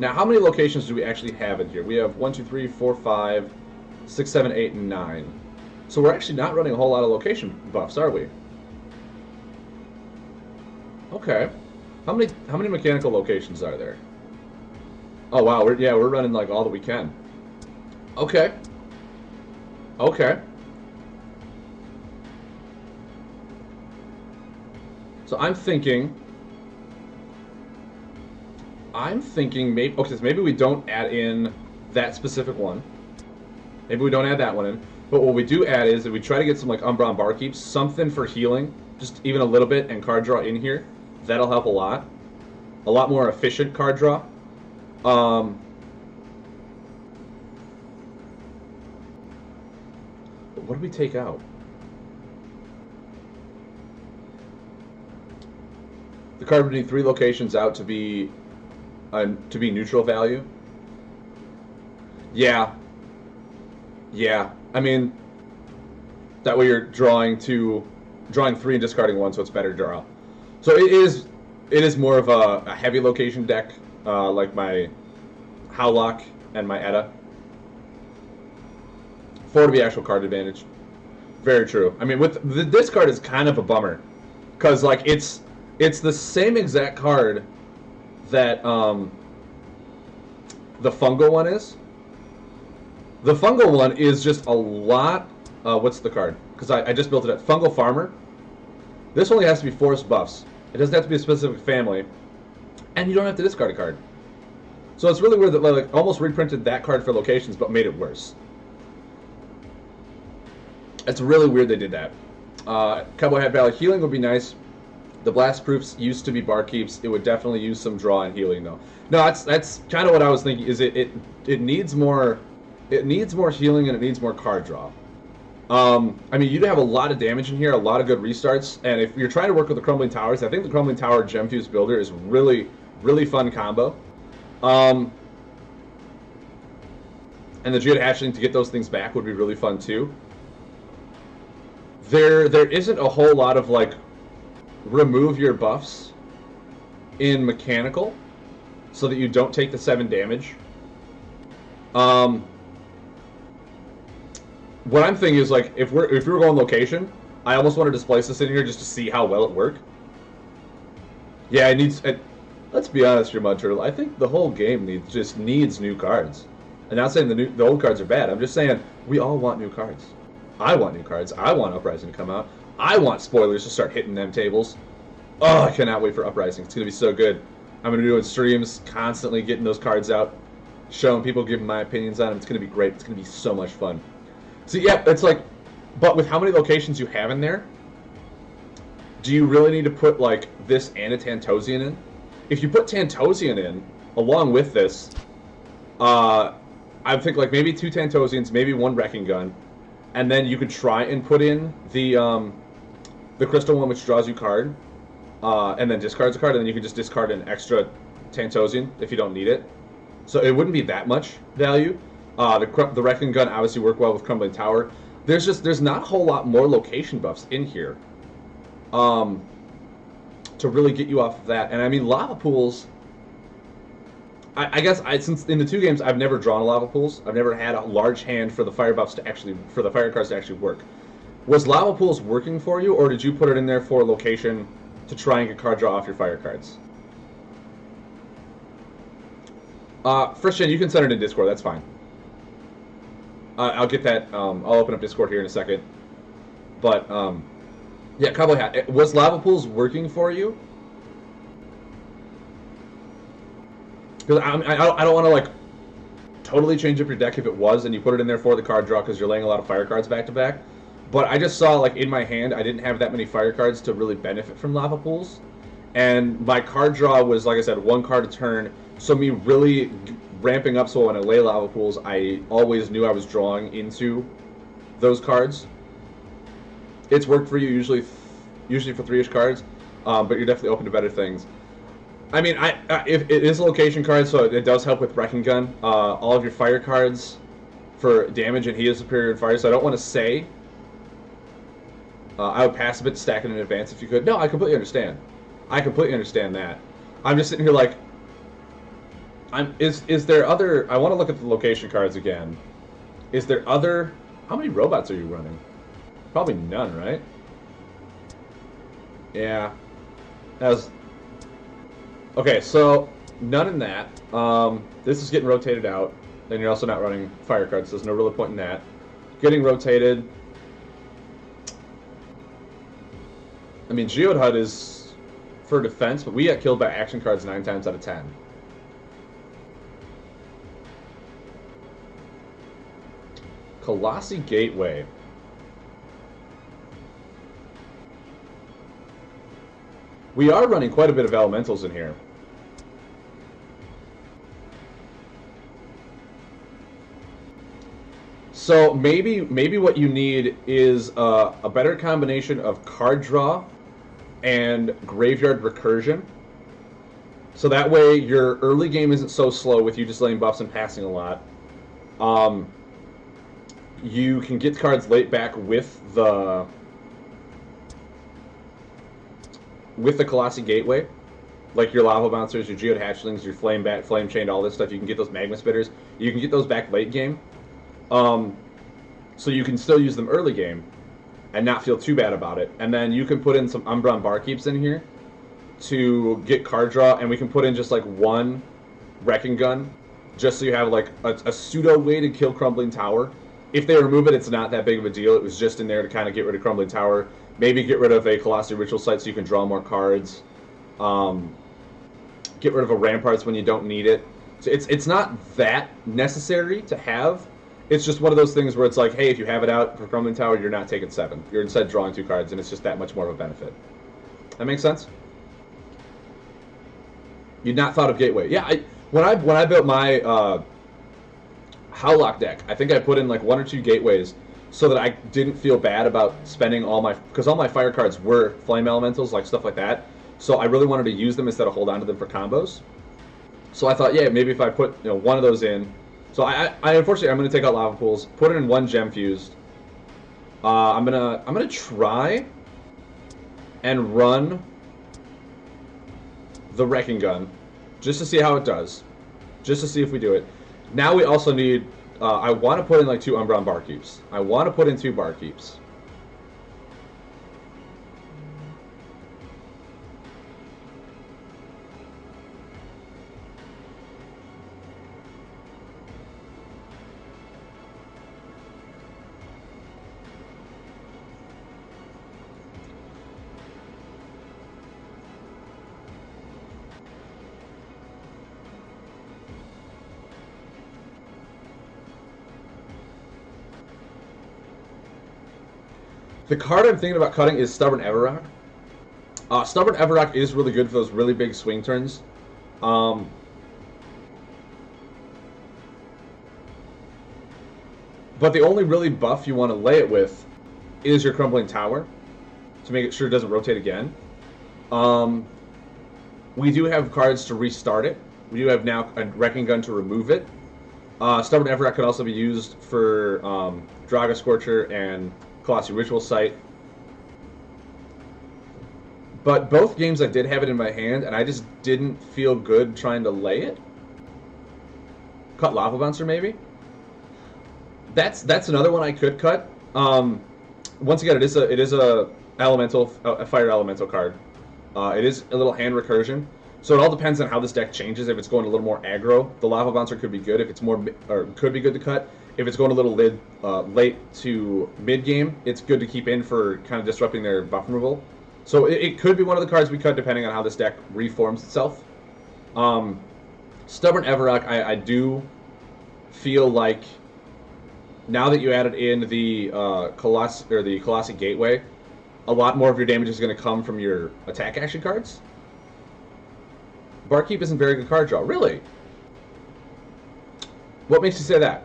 Now, how many locations do we actually have in here? We have 1, 2, 3, 4, 5, 6, 7, 8, and 9. So we're actually not running a whole lot of location buffs, are we? Okay. How many mechanical locations are there? Oh wow, we're running like all that we can. Okay. Okay. So I'm thinking maybe, okay, so maybe we don't add in that specific one. Maybe we don't add that one in. But what we do add is that we try to get some like Umbra and Barkeep, something for healing, just even a little bit, and card draw in here. That'll help a lot. A lot more efficient card draw. But what do we take out? The card would need 3 locations out to be neutral value. Yeah. Yeah. I mean, that way you're drawing 3 and discarding 1, so it's better draw. So it is more of a heavy location deck, like my Howlock and my Edda. 4 to be actual card advantage. Very true. I mean, with this card is kind of a bummer, because like it's the same exact card that the fungal one is. The fungal one is just a lot. What's the card? Because I just built it at Fungal Farmer. This only has to be forest buffs. It doesn't have to be a specific family, and you don't have to discard a card. So it's really weird that like almost reprinted that card for locations, but made it worse. It's really weird they did that. CowboyHatValors healing would be nice. The blast proofs used to be Barkeeps. It would definitely use some draw and healing though. No, that's kind of what I was thinking. Is it needs more. It needs more healing and it needs more card draw. I mean, you'd have a lot of damage in here, a lot of good restarts, and if you're trying to work with the Crumbling Towers, I think the Crumbling Tower Gem Fuse Builder is really, really fun combo. And the Geode Hatchling to get those things back would be really fun too. There isn't a whole lot of like remove your buffs in mechanical so that you don't take the 7 damage. What I'm thinking is like if we were going location, I almost want to displace this in here just to see how well it worked. Yeah, it needs. Let's be honest here, Mud Turtle. I think the whole game just needs new cards. I'm not saying the old cards are bad. I'm just saying we all want new cards. I want new cards. I want Uprising to come out. I want spoilers to start hitting them tables. Oh, I cannot wait for Uprising. It's gonna be so good. I'm gonna do it in streams, constantly getting those cards out, showing people, giving my opinions on them. It's gonna be great. It's gonna be so much fun. So yeah, it's like, but with how many locations you have in there, do you really need to put like this and a Tantosian in? If you put Tantosian in along with this, I think like maybe 2 Tantosians, maybe 1 Wrecking Gun, and then you could try and put in the crystal one which draws you card, and then discards a card, and then you can just discard an extra Tantosian if you don't need it. so it wouldn't be that much value. The Wrecking Gun obviously work well with Crumbling Tower. There's not a whole lot more location buffs in here to really get you off of that. And I mean, lava pools. I guess since in the 2 games I've never drawn a lava pools. I've never had a large hand for the fire buffs for the fire cards to actually work. Was lava pools working for you, or did you put it in there for location to try and get card draw off your fire cards? Christian, you can send it in Discord. That's fine. I'll get that. I'll open up Discord here in a second. But yeah, Cowboy Hat. Was lava pools working for you? Because I don't want to like totally change up your deck if it was, and you put it in there for the card draw because you're laying a lot of fire cards back to back. But I just saw like in my hand I didn't have that many fire cards to really benefit from lava pools, and my card draw was, like I said, 1 card a turn. So me really ramping up, so when I lay lava pools, I always knew I was drawing into those cards. It's worked for you usually for 3-ish cards, but you're definitely open to better things. I mean, if it is a location card, so it does help with Wrecking Gun. All of your fire cards for damage, and he is superior in fire, so I don't want to say. I would pass a bit to stack it in advance if you could. No, I completely understand. I completely understand that. I'm just sitting here like, is there other? I want to look at the location cards again. Is there other? How many robots are you running? Probably none, right? Yeah. Okay, so none in that. This is getting rotated out. Then you're also not running fire cards, so there's no real point in that. Getting rotated. I mean, Geode HUD is for defense, but we get killed by action cards 9 times out of 10. Colossi Gateway. We are running quite a bit of elementals in here. So maybe what you need is a better combination of card draw and graveyard recursion. So that way your early game isn't so slow with you just laying buffs and passing a lot. You can get cards late back with the Colossi Gateway, like your Lava Monsters, your Geode Hatchlings, your Flame Chained, all this stuff. You can get those Magma Spitters. You can get those back late game. So you can still use them early game and not feel too bad about it. And then you can put in some Umbron Barkeeps in here to get card draw, and we can put in just like 1 Wrecking Gun, just so you have like a pseudo way to kill Crumbling Tower. If they remove it, it's not that big of a deal. It was just in there to kind of get rid of Crumbling Tower. Maybe get rid of a Colossi Ritual Site so you can draw more cards. Get rid of a Ramparts when you don't need it. So it's not that necessary to have. It's just one of those things where it's like, hey, if you have it out for Crumbling Tower, you're not taking 7. You're instead drawing 2 cards, and it's just that much more of a benefit. That makes sense? You'd not thought of Gateway. Yeah, when I built my Howlock deck, I think I put in like 1 or 2 Gateways so that I didn't feel bad about spending because all my fire cards were Flame Elementals, like stuff like that. So I really wanted to use them instead of hold on to them for combos. So I thought, yeah, maybe if I put 1 of those in. So I unfortunately I'm gonna take out Lava Pools, put it in 1 Gem Fused. I'm gonna try and run the Wrecking Gun just to see how it does, just to see if we do it. Now we also need. I want to put in like 2 Umbron Barkeeps. I want to put in 2 Barkeeps. The card I'm thinking about cutting is Stubborn Everrock. Stubborn Everrock is really good for those really big swing turns. But the only really buff you want to lay it with is your Crumbling Tower to make sure it doesn't rotate again. We do have cards to restart it We do have now a Wrecking Gun to remove it. Stubborn Everett could also be used for Draga Scorcher and Colossi Ritual Site. But both games I did have it in my hand, and I just didn't feel good trying to lay it. Cut Lava Bouncer, maybe? That's another one I could cut. Once again, it is a fire elemental card. It is a little hand recursion, so it all depends on how this deck changes. If it's going a little more aggro, the Lava Bouncer could be good. If it's more, or could be good to cut. If it's going a little late to mid game, it's good to keep in for kind of disrupting their buff removal. So it could be one of the cards we cut depending on how this deck reforms itself. Stubborn Everrock, I do feel like now that you added in the Colossi Gateway, a lot more of your damage is going to come from your attack action cards. Barkeep isn't very good card draw. Really? What makes you say that?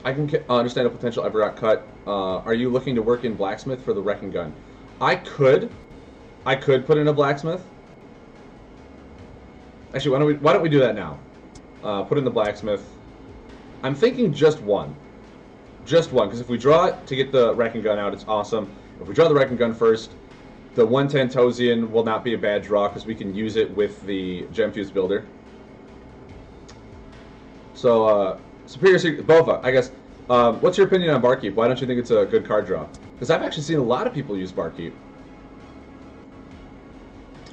I can understand a potential Everrock cut. Are you looking to work in Blacksmith for the Wrecking Gun? I could put in a Blacksmith. Actually, why don't we do that now? Put in the Blacksmith. I'm thinking just one. Just one, because if we draw it to get the Wrecking Gun out, it's awesome. If we draw the Wrecking Gun first, the 110 Tosian will not be a bad draw, because we can use it with the Gemfuse Builder. So, Superior Secret, Bova, I guess. What's your opinion on Barkeep? Why don't you think it's a good card draw? Because I've actually seen a lot of people use Barkeep.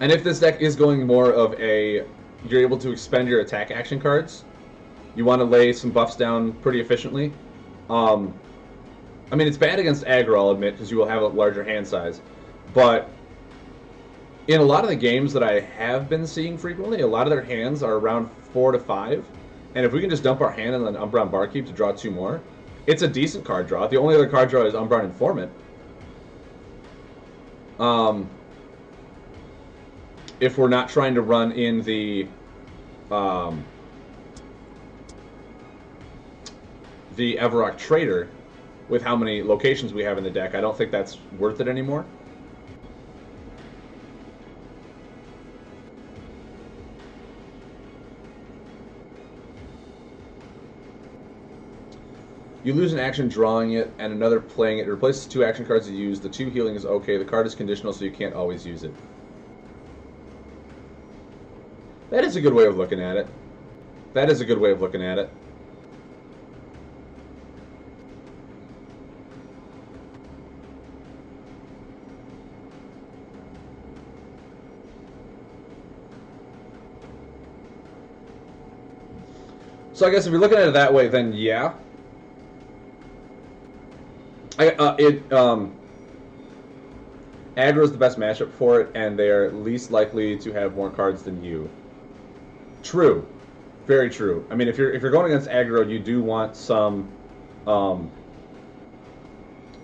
And if this deck is going more of a, you're able to expend your attack action cards, you want to lay some buffs down pretty efficiently. I mean, it's bad against aggro, I'll admit, because you will have a larger hand size. But in a lot of the games that I have been seeing frequently, a lot of their hands are around 4 to 5. And if we can just dump our hand and then Umbron Barkeep to draw 2 more, it's a decent card draw. The only other card draw is Umbron Informant. If we're not trying to run in the Everrock Trader with how many locations we have in the deck, I don't think that's worth it anymore. You lose an action drawing it and another playing it. It replaces 2 action cards you use. The 2 healing is okay. The card is conditional, so you can't always use it. That is a good way of looking at it. That is a good way of looking at it. So I guess if you're looking at it that way, then yeah. Aggro is the best matchup for it, and they're least likely to have more cards than you. True, very true. I mean, if you're going against aggro, you do want some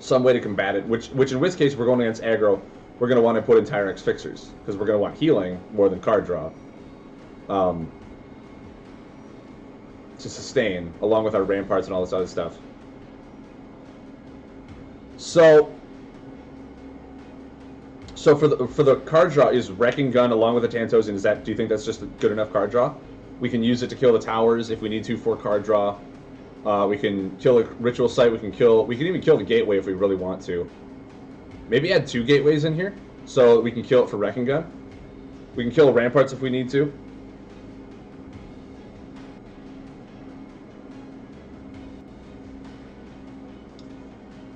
way to combat it. Which in which case, if we're going against aggro, we're going to want to put in Tyrex Fixers because we're going to want healing more than card draw. To sustain, along with our ramparts and all this other stuff. So for the card draw, is Wrecking Gun along with the Tantosian, do you think that's just a good enough card draw? We can use it to kill the towers if we need to for card draw. We can kill a ritual site. We can even kill the gateway if we really want to. Maybe add 2 gateways in here so we can kill it for Wrecking Gun. We can kill ramparts if we need to.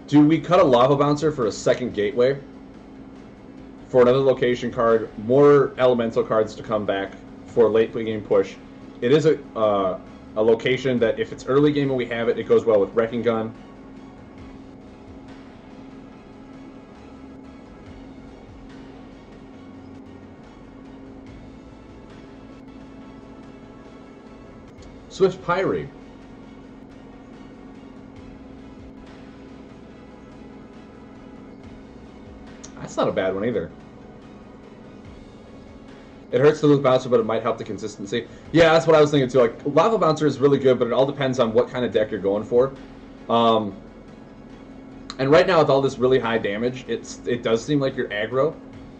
Do we cut a Lava Bouncer for a second gateway? For another location card, more elemental cards to come back for late game push. It is a location that if it's early game and we have it, it goes well with Wrecking Gun. Swift Pyre. That's not a bad one either. It hurts to lose Bouncer, but it might help the consistency. Yeah, that's what I was thinking too. Like, Lava Bouncer is really good, but it all depends on what kind of deck you're going for. And right now, with all this really high damage, it does seem like you're aggro.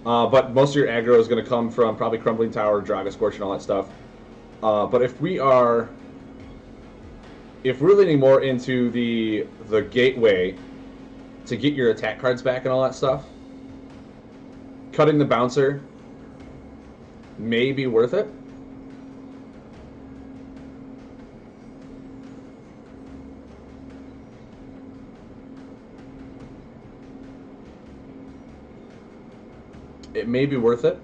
But most of your aggro is going to come from probably Crumbling Tower, Draga Scorch, and all that stuff. But if we're leaning more into the gateway to get your attack cards back and all that stuff, cutting the bouncer may be worth it. It may be worth it.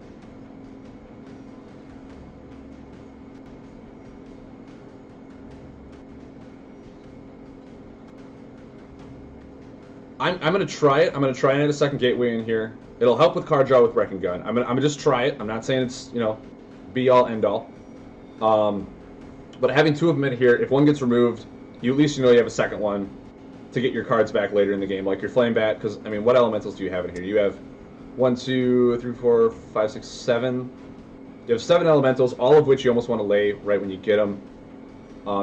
I'm going to try it. I'm going to try and add a second gateway in here. It'll help with card draw with Wrecking Gun. I'm gonna just try it. I'm not saying it's, you know, be all end all. But having two of them in here, if one gets removed, you at least you have a second one to get your cards back later in the game, like your Flame Bat. Because I mean, what elementals do you have in here? You have 1, 2, 3, 4, 5, 6, 7. You have 7 elementals, all of which you almost want to lay right when you get them.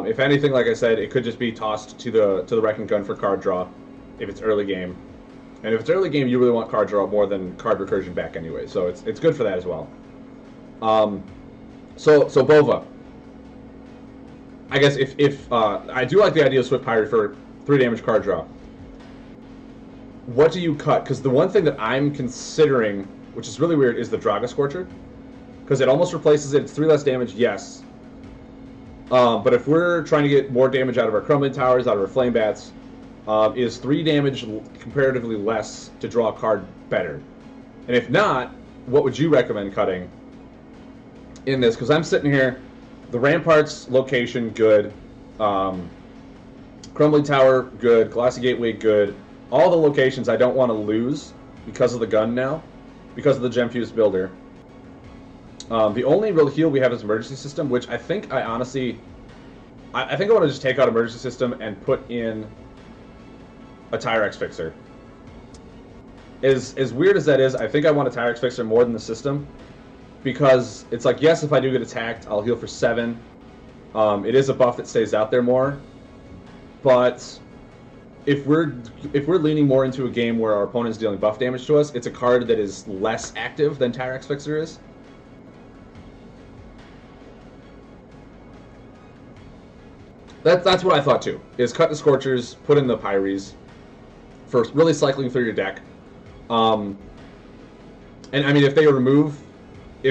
If anything, like I said, it could just be tossed to the Wrecking Gun for card draw if it's early game. And if it's early game, you really want card draw more than card recursion back anyway. So it's good for that as well. So Bova. I guess if I do like the idea of Swift Pirate for 3 damage card draw. What do you cut? Because the one thing that I'm considering, which is really weird, is the Draga Scorcher. Because it almost replaces it. It's 3 less damage, yes. But if we're trying to get more damage out of our Crumbling Towers, out of our Flame Bats, is 3 damage comparatively less to draw a card better? And if not, what would you recommend cutting in this? Because I'm sitting here, the Ramparts location, good. Crumbling Tower, good. Glassy Gateway, good. All the locations I don't want to lose because of the gun now, because of the Gem-Fused Builder. The only real heal we have is Emergency System, which I think I honestly... I think I want to just take out Emergency System and put in a Tyrex Fixer. As weird as that is, I think I want a Tyrex Fixer more than the system. Because it's like, yes, if I do get attacked, I'll heal for 7. It is a buff that stays out there more. But if we're leaning more into a game where our opponent's dealing buff damage to us, it's a card that is less active than Tyrex Fixer is. That's what I thought too, is cut the Scorchers, put in the Pyres, for really cycling through your deck. And I mean, if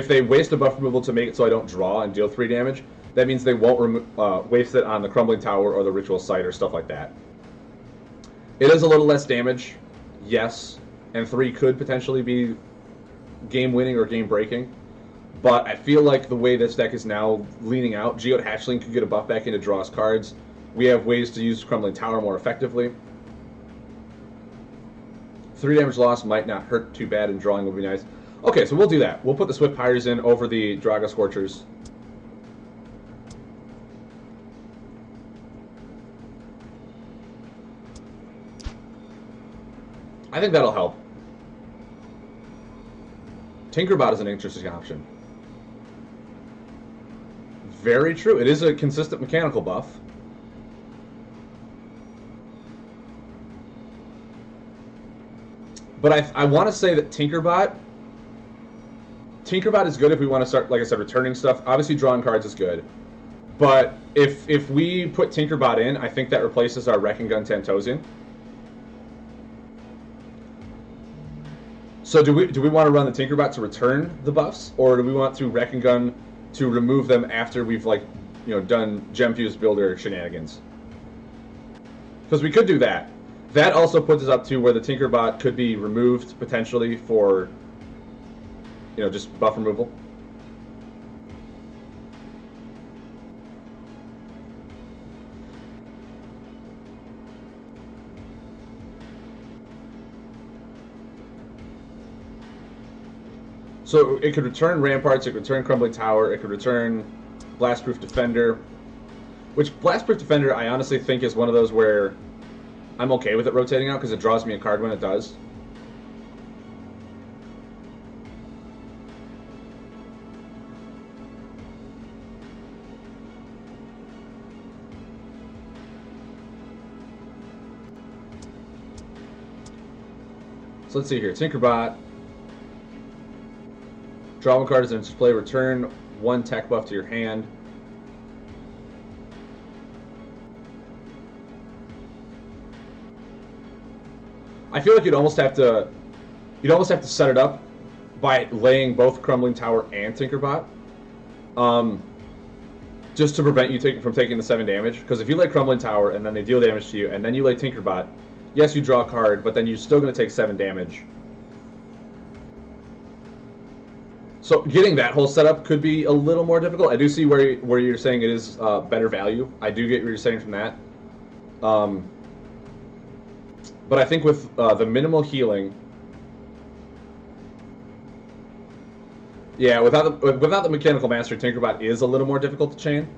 they waste a buff removal to make it so I don't draw and deal 3 damage, that means they won't waste it on the Crumbling Tower or the Ritual Site or stuff like that. It is a little less damage, yes, and 3 could potentially be game-winning or game-breaking. But I feel like the way this deck is now leaning out, Geode Hatchling could get a buff back in to draw us cards. We have ways to use Crumbling Tower more effectively. 3 damage loss might not hurt too bad, and drawing would be nice. Okay, so we'll do that. We'll put the Swift Pyres in over the Draga Scorchers. I think that'll help. Tinkerbot is an interesting option. Very true. It is a consistent mechanical buff. But I want to say that Tinkerbot is good if we want to start, like I said, returning stuff. Obviously, drawing cards is good. But if we put Tinkerbot in, I think that replaces our Wrecking Gun Tantosian. So do we want to run the Tinkerbot to return the buffs, or do we want to Wrecking Gun to remove them after we've done Gem-Fused Builder shenanigans? Because we could do that. That also puts us up to where the Tinkerbot could be removed potentially for just buff removal. So it could return Ramparts, it could return Crumbling Tower, it could return Blastproof Defender. Which, Blastproof Defender, I honestly think is one of those where I'm okay with it rotating out because it draws me a card when it does. So let's see here. Tinkerbot. Draw one card as an display. Return one tech buff to your hand. I feel like you'd almost have to set it up by laying both Crumbling Tower and Tinkerbot, just to prevent you from taking the 7 damage. Because if you lay Crumbling Tower and then they deal damage to you, and then you lay Tinkerbot, yes, you draw a card, but then you're still going to take 7 damage. So getting that whole setup could be a little more difficult. I do see where you're saying it is better value. I do get what you're saying from that. But I think with the minimal healing, yeah, without the Mechanical Mastery, Tinkerbot is a little more difficult to chain,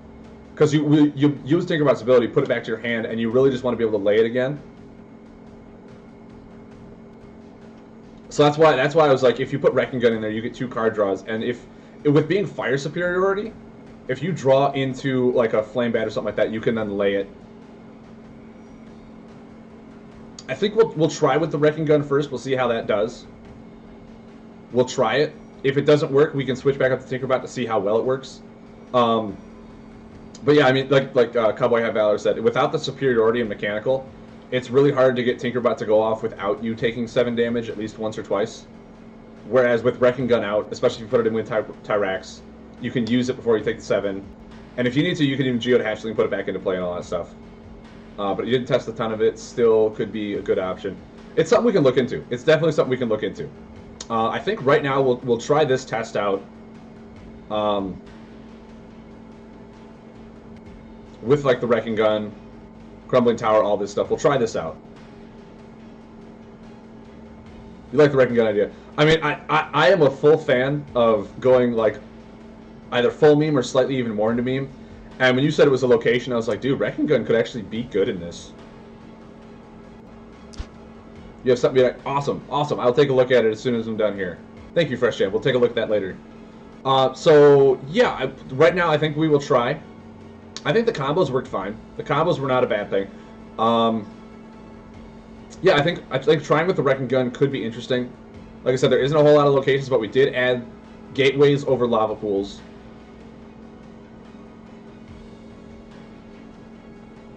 because you use Tinkerbot's ability, put it back to your hand, and you really just want to be able to lay it again. So that's why I was like, if you put Wrecking Gun in there, you get 2 card draws, and with being fire superiority, if you draw into like a Flame Bat or something like that, you can then lay it. I think we'll try with the Wrecking Gun first. We'll see how that does. We'll try it. If it doesn't work, we can switch back up to Tinkerbot to see how well it works. But yeah, I mean, like CowboyHatValors said, without the superiority in mechanical, it's really hard to get Tinkerbot to go off without you taking 7 damage at least once or twice. Whereas with Wrecking Gun out, especially if you put it in with Tyrax, you can use it before you take the 7. And if you need to, you can even Geode Hatchling and put it back into play and all that stuff. But you didn't test a ton of it, still could be a good option. It's something we can look into. It's definitely something we can look into. I think right now we'll try this test out with like the Wrecking Gun, Crumbling Tower, all this stuff. We'll try this out. You like the Wrecking Gun idea? I mean, I am a full fan of going like either full meme or slightly even more into meme. And when you said it was a location, I was like, dude, Wrecking Gun could actually be good in this. You have something to be like, awesome, awesome. I'll take a look at it as soon as I'm done here. Thank you, Fresh Jam. We'll take a look at that later. So, yeah, right now I think we will try. I think the combos worked fine. The combos were not a bad thing. Yeah, I think trying with the Wrecking Gun could be interesting. Like I said, there isn't a whole lot of locations, but we did add gateways over lava pools.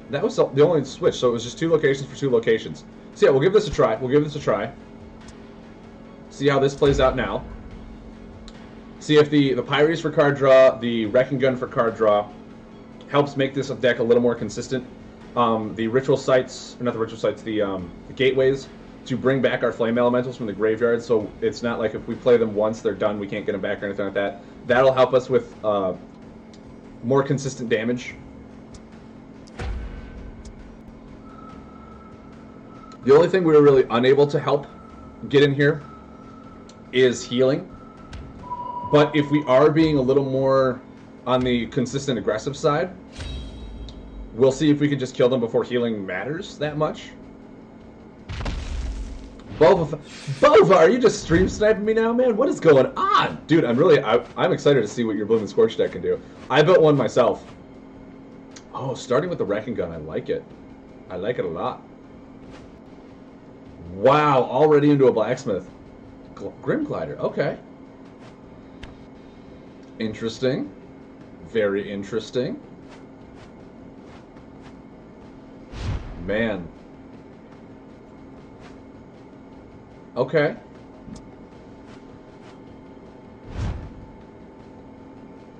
That was the only switch, so it was just 2 locations for 2 locations. So yeah, we'll give this a try. We'll give this a try. See how this plays out now. See if the Pyres for card draw, the Wrecking Gun for card draw, helps make this deck a little more consistent. The Ritual Sites, or not the Ritual Sites, the Gateways, to bring back our Flame Elementals from the graveyard, so it's not like if we play them once, they're done, we can't get them back or anything like that. That'll help us with more consistent damage. The only thing we were really unable to help get in here is healing. But if we are being a little more on the consistent aggressive side, we'll see if we can just kill them before healing matters that much. Bova, are you just stream sniping me now, man? What is going on? Dude, I'm excited to see what your Blooming Scorch deck can do. I built one myself. Oh, starting with the Wrecking Gun, I like it. I like it a lot. Wow, already into a blacksmith. Grim Glider, okay. Interesting. Very interesting. Man. Okay.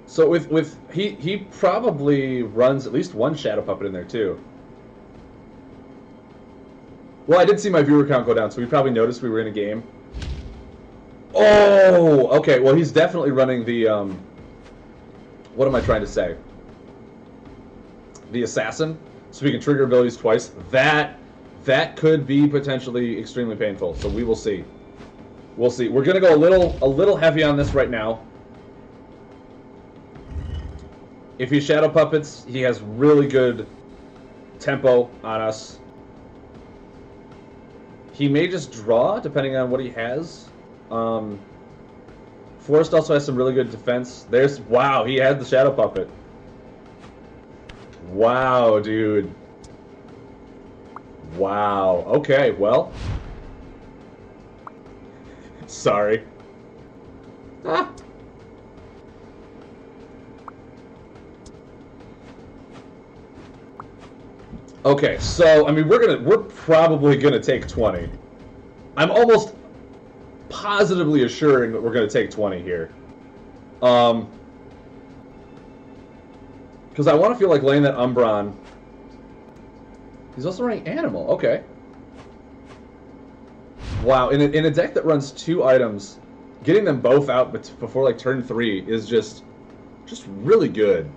So he probably runs at least one Shadow Puppet in there too. Well, I did see my viewer count go down, so we probably noticed we were in a game. Oh, okay. Well, he's definitely running the, what am I trying to say? The Assassin, so we can trigger abilities twice. That could be potentially extremely painful, so we will see. We'll see. We're going to go a little heavy on this right now. If he Shadow Puppets, he has really good tempo on us. He may just draw, depending on what he has. Forest also has some really good defense. Wow, he had the Shadow Puppet. Wow, dude. Wow. Okay, well. Sorry. Ah, Okay, so I mean we're probably gonna take 20. I'm almost positively assuring that we're gonna take 20 here. Because I want to feel like laying that Umbron. He's also running Animal. Okay. Wow, in a deck that runs 2 items, getting them both out before like turn 3 is just really good.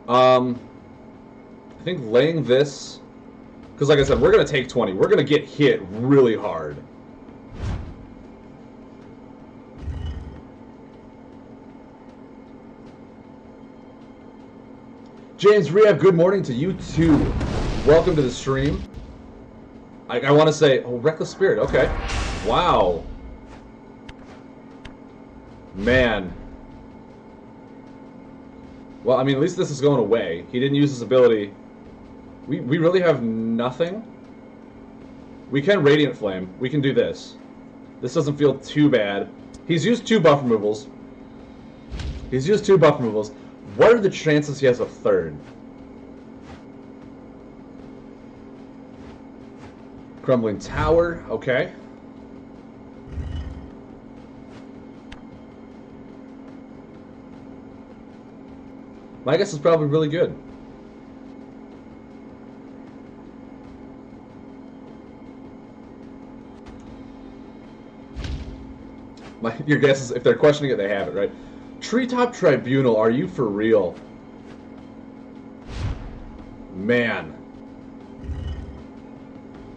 I think laying this, because like I said, we're gonna take 20. We're gonna get hit really hard. James Rehab, good morning to you too. Welcome to the stream. I want to say, oh, Reckless Spirit, okay. Wow. Man. Well, I mean, at least this is going away. He didn't use his ability. We really have nothing. We can Radiant Flame. We can do this. This doesn't feel too bad. He's used 2 buff removals. He's used 2 buff removals. What are the chances he has a third? Crumbling Tower, okay. My guess is probably really good. Your guess is, if they're questioning it, they have it, right? Treetop Tribunal, are you for real? Man.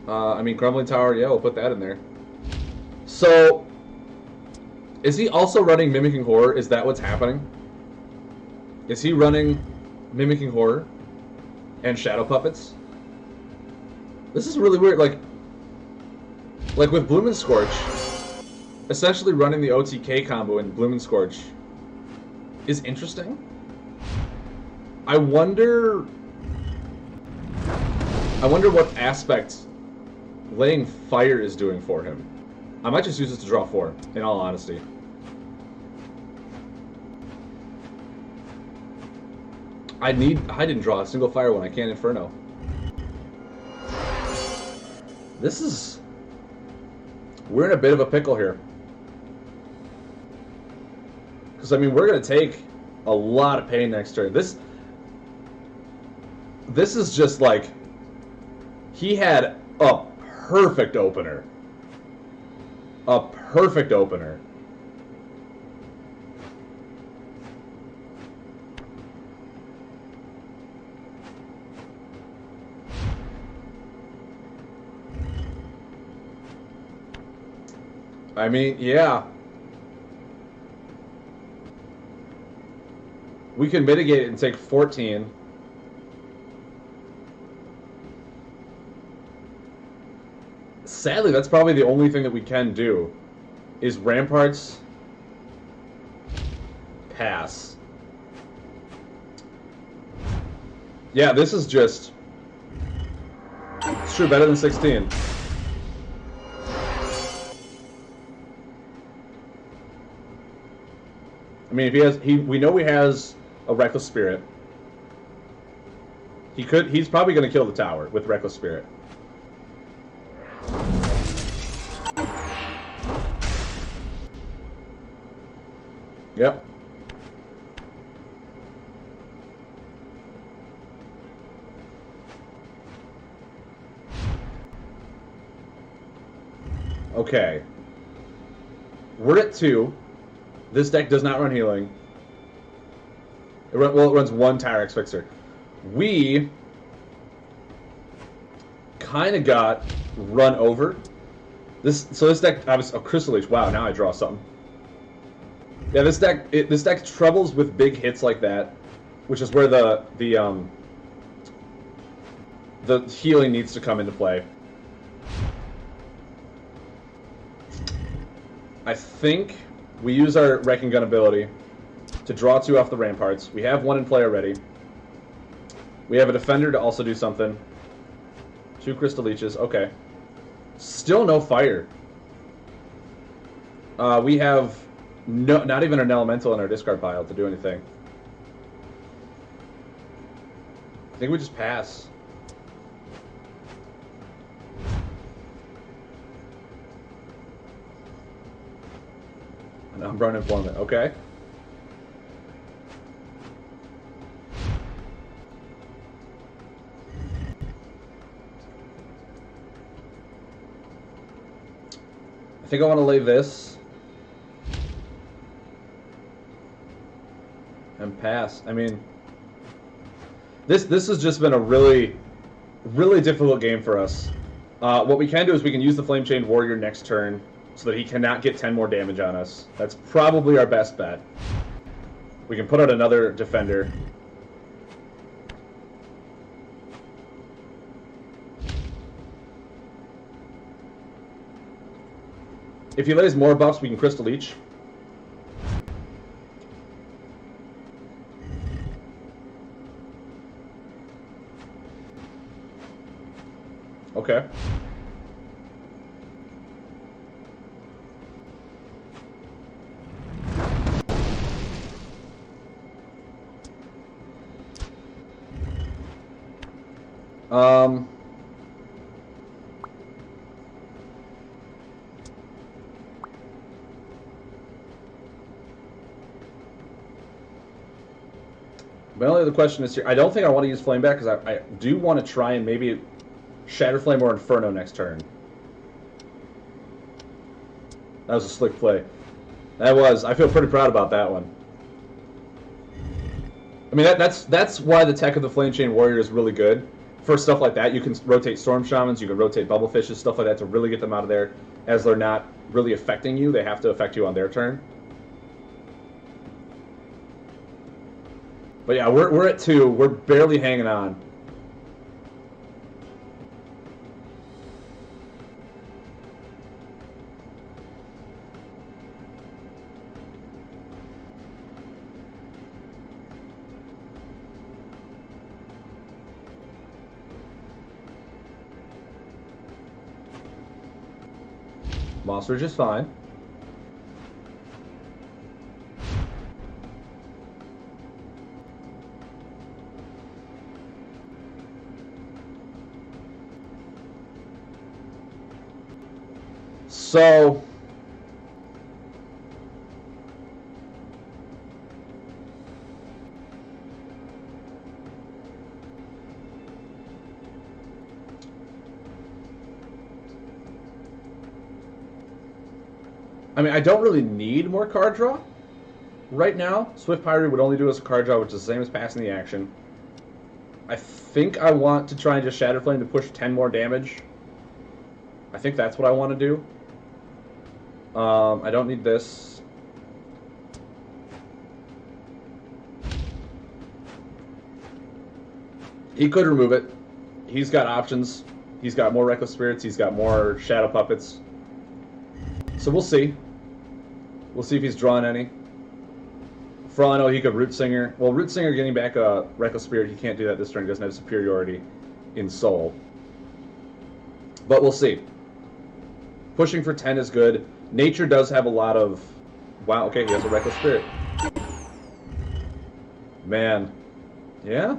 I mean, Crumbling Tower, yeah, we'll put that in there. So, is he also running Mimicking Horror? Is that what's happening? Is he running Mimicking Horror and Shadow Puppets? This is really weird. Like with Bloom and Scorch, essentially running the OTK combo in Bloom and Scorch is interesting. I wonder what aspect laying fire is doing for him. I might just use this to draw 4, in all honesty. I didn't draw a single fire when I can't Inferno. We're in a bit of a pickle here. Because, I mean, we're going to take a lot of pain next turn. This is just like, he had a perfect opener. A perfect opener. I mean, yeah. We can mitigate it and take 14. Sadly, that's probably the only thing that we can do, is Ramparts, pass. Yeah, this is just... It's true, better than 16. I mean, if we know he has a Reckless Spirit. He's probably going to kill the tower with Reckless Spirit. Yep. Okay. We're at 2. This deck does not run healing. It runs 1 Tyrex Fixer. We kind of got run over. So this deck, I was a Crystal Leech. Wow, now I draw something. Yeah, this deck troubles with big hits like that, which is where the healing needs to come into play. I think we use our Wrecking Gun ability to draw 2 off the Ramparts. We have 1 in play already. We have a Defender to also do something. 2 Crystal Leeches. Okay. Still no fire. We have not even an Elemental in our discard pile to do anything. think we just pass. An umbra informant. Okay. I think I want to lay this and pass. I mean, this has just been a really difficult game for us. What we can do is we can use the Flame Chain Warrior next turn so that he cannot get 10 more damage on us. That's probably our best bet. We can put out another defender. If he lays more buffs, we can Crystal Leech. Okay. My only other question is here. I don't think I want to use Flame back because I do want to try and maybe Shatter Flame or Inferno next turn. That was a slick play. That was. I feel pretty proud about that one. I mean, that's why the tech of the Flame Chain Warrior is really good. For stuff like that, you can rotate Storm Shamans, you can rotate Bubblefishes, stuff like that to really get them out of there as they're not really affecting you. They have to affect you on their turn. But yeah, we're at 2. We're barely hanging on. Monster just fine. So I mean, I don't really need more card draw right now. Swift Pyre would only do us a card draw, which is the same as passing the action. I think I want to try and just Shatter Flame to push 10 more damage. I think that's what I want to do. I don't need this. He could remove it. He's got options. He's got more Reckless Spirits. He's got more Shadow Puppets. So we'll see. We'll see if he's drawing any. For all I know, he could Root Singer. Well, Root Singer getting back a Reckless Spirit, he can't do that this turn. He doesn't have superiority in Soul. But we'll see. Pushing for 10 is good. Nature does have a lot of... Wow, okay, he has a Reckless Spirit. Man. Yeah?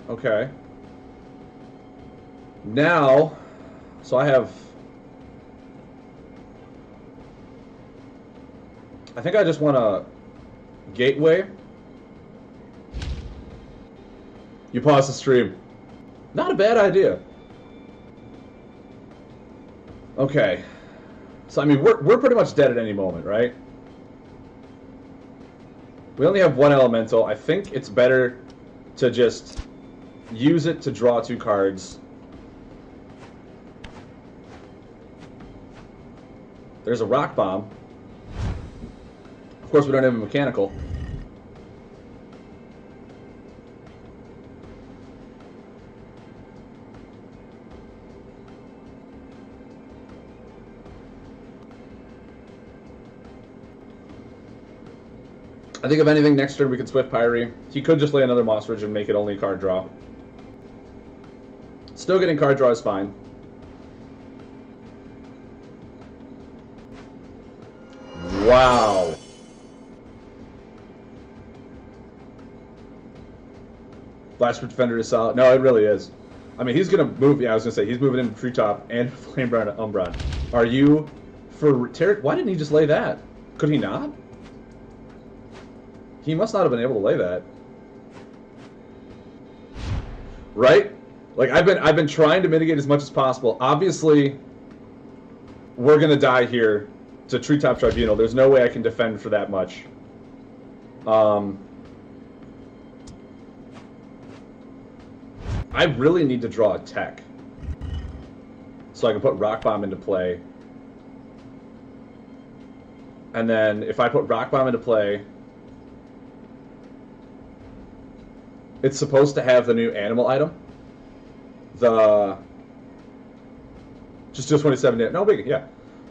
Okay. Now, so I have... I think I just want a Gateway. You pause the stream. Not a bad idea. Okay. So, I mean, we're pretty much dead at any moment, right? We only have one elemental. I think it's better to just use it to draw 2 cards. There's a Rock Bomb. Of course, we don't have a mechanical. I think if anything, next turn we could Swift Pyre. He could just lay another Moss Ridge and make it only card draw. Still getting card draw is fine. Wow. Blastproof Defender is solid. No, it really is. I mean, he's going to move. Yeah, I was going to say, he's moving into Treetop and Flamebrand Umbron. Are you for Tarek? Why didn't he just lay that? Could he not? He must not have been able to lay that. Right? Like, I've been trying to mitigate as much as possible. Obviously, we're going to die here to Treetop Tribunal. There's no way I can defend for that much. I really need to draw a tech so I can put Rock Bomb into play. And then if I put Rock Bomb into play, it's supposed to have the new animal item. Just 27 damage. No big, yeah.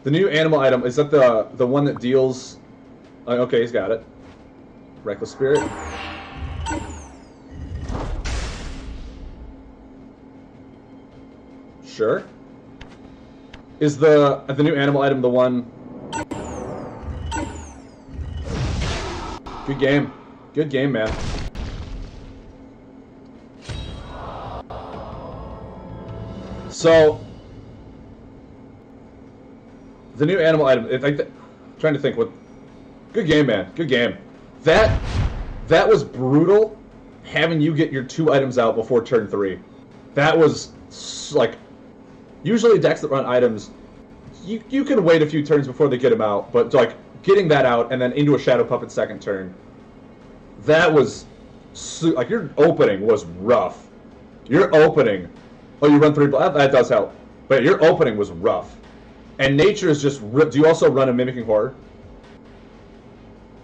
The new animal item, is that the one that deals... okay, he's got it. Reckless Spirit. Sure. Is the new animal item the one... Good game. Good game, man. So, the new animal item, trying to think what... Good game, man. Good game. That was brutal, having you get your 2 items out before turn 3. That was, like... Usually decks that run items, you can wait a few turns before they get them out, but, like, getting that out and then into a Shadow Puppet second turn, that was... like, your opening was rough. Your opening... Oh, you run 3... That does help. But your opening was rough. And nature is just... Do you also run a Mimicking Horror?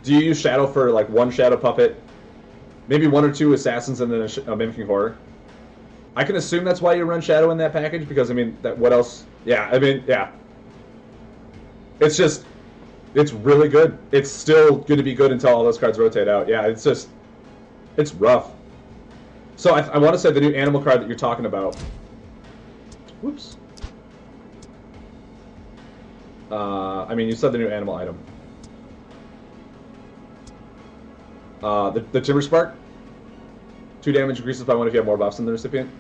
Do you use Shadow for, like, 1 Shadow Puppet? Maybe 1 or 2 Assassins and then a Mimicking Horror? I can assume that's why you run Shadow in that package, because, I mean, what else? Yeah, I mean, yeah. It's just... It's really good. It's still going to be good until all those cards rotate out. Yeah, it's just... It's rough. So, I want to say the new animal card that you're talking about... Whoops. I mean, you said the new animal item. The Timber Spark. 2 damage increases by 1 if you have more buffs than the recipient.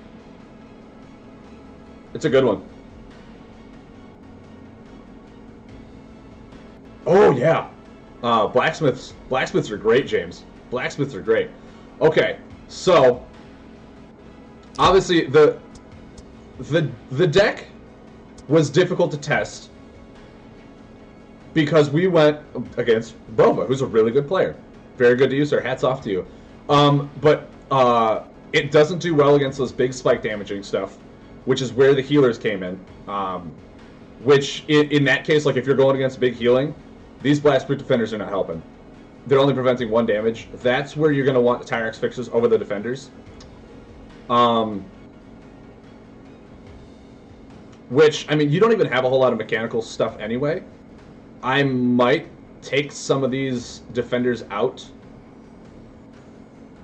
It's a good one. Oh, yeah. Blacksmiths are great, James. Blacksmiths are great. Okay, so... Obviously, the deck was difficult to test because we went against Bova, who's a really good player. Very good to you, sir. Hats off to you. But it doesn't do well against those big spike damaging stuff, which is where the healers came in. Which, in that case, like if you're going against big healing, these Blastproof Defenders are not helping. They're only preventing 1 damage. That's where you're going to want the Tyrex fixes over the Defenders. Which, I mean, you don't even have a whole lot of mechanical stuff anyway. I might take some of these Defenders out.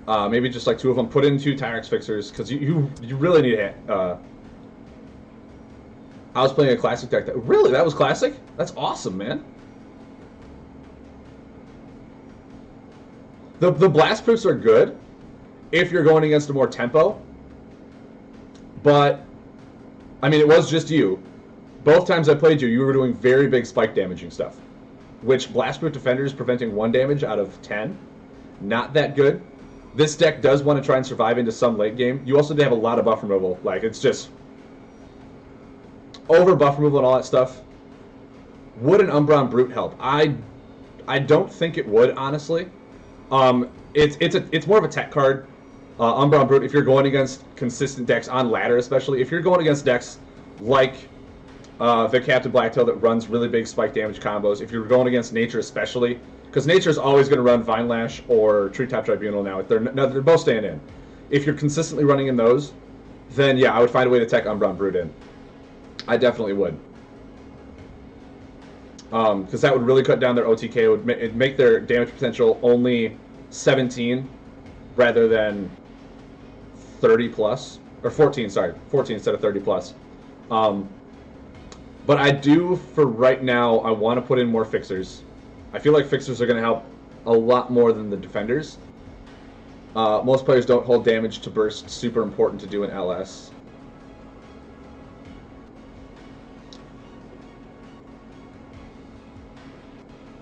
Maybe just like 2 of them. Put in 2 Tyrex fixers, because you really need to... I was playing a classic deck. Really? That was classic? That's awesome, man. The Blastproofs are good if you're going against a more tempo. But, I mean, it was just you. Both times I played you, you were doing very big spike damaging stuff. Which Blastproof Defenders preventing 1 damage out of 10. Not that good. This deck does want to try and survive into some late game. You also have a lot of buff removal. Like, it's just... Over buff removal and all that stuff. Would an Umbron Brute help? I don't think it would, honestly. It's more of a tech card. Umbron Brute, if you're going against consistent decks on ladder especially, if you're going against decks like the Captain Blacktail that runs really big spike damage combos, if you're going against Nature especially, because Nature is always going to run Vine Lash or Treetop Tribunal now. They're both staying in. If you're consistently running in those, then yeah, I would find a way to tech Umbron Brute in. I definitely would. Because that would really cut down their OTK. It would make their damage potential only 17 rather than 30 plus. Or 14, sorry. 14 instead of 30 plus. But I do, for right now, I want to put in more fixers. I feel like fixers are going to help a lot more than the defenders. Most players don't hold damage to burst, super important to do in LS.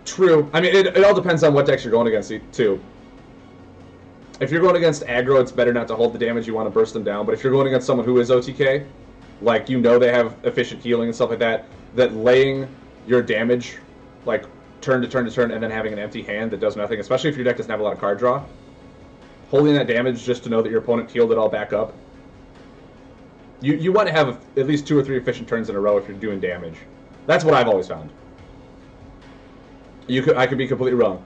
True. I mean, it all depends on what decks you're going against, too. If you're going against aggro, it's better not to hold the damage. You want to burst them down. But if you're going against someone who is OTK, like, you know they have efficient healing and stuff like that, that laying your damage, like, turn to turn to turn, and then having an empty hand that does nothing, especially if your deck doesn't have a lot of card draw, holding that damage just to know that your opponent healed it all back up. You want to have at least 2 or 3 efficient turns in a row if you're doing damage. That's what I've always found. I could be completely wrong.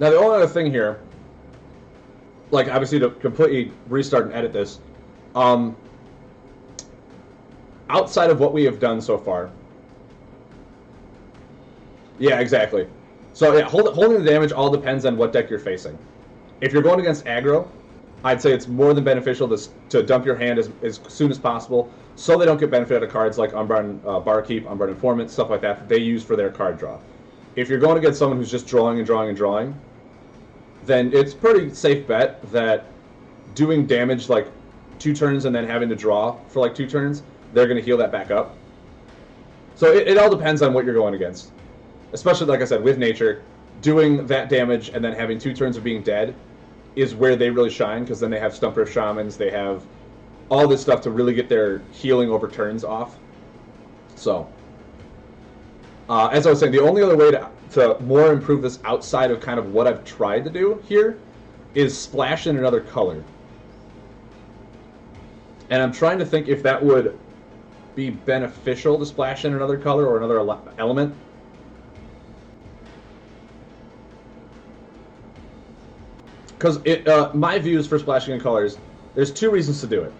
Now, the only other thing here, like, obviously to completely restart and edit this, outside of what we have done so far. Yeah, exactly. So, yeah, holding the damage all depends on what deck you're facing. If you're going against aggro, I'd say it's more than beneficial to dump your hand as soon as possible so they don't get benefit out of cards like Barkeep, Unburned Informant, stuff like that they use for their card draw. If you're going against someone who's just drawing and drawing and drawing, then it's pretty safe bet that doing damage like 2 turns and then having to draw for like 2 turns, they're going to heal that back up. So it all depends on what you're going against. Especially, like I said, with nature, doing that damage and then having 2 turns of being dead is where they really shine, because then they have Stumper Shamans, they have all this stuff to really get their healing over turns off. So, as I was saying, the only other way to more improve this outside of kind of what I've tried to do here is splash in another color. And I'm trying to think if that would be beneficial to splash in another color or another element. Because my views for splashing in colors, there's 2 reasons to do it.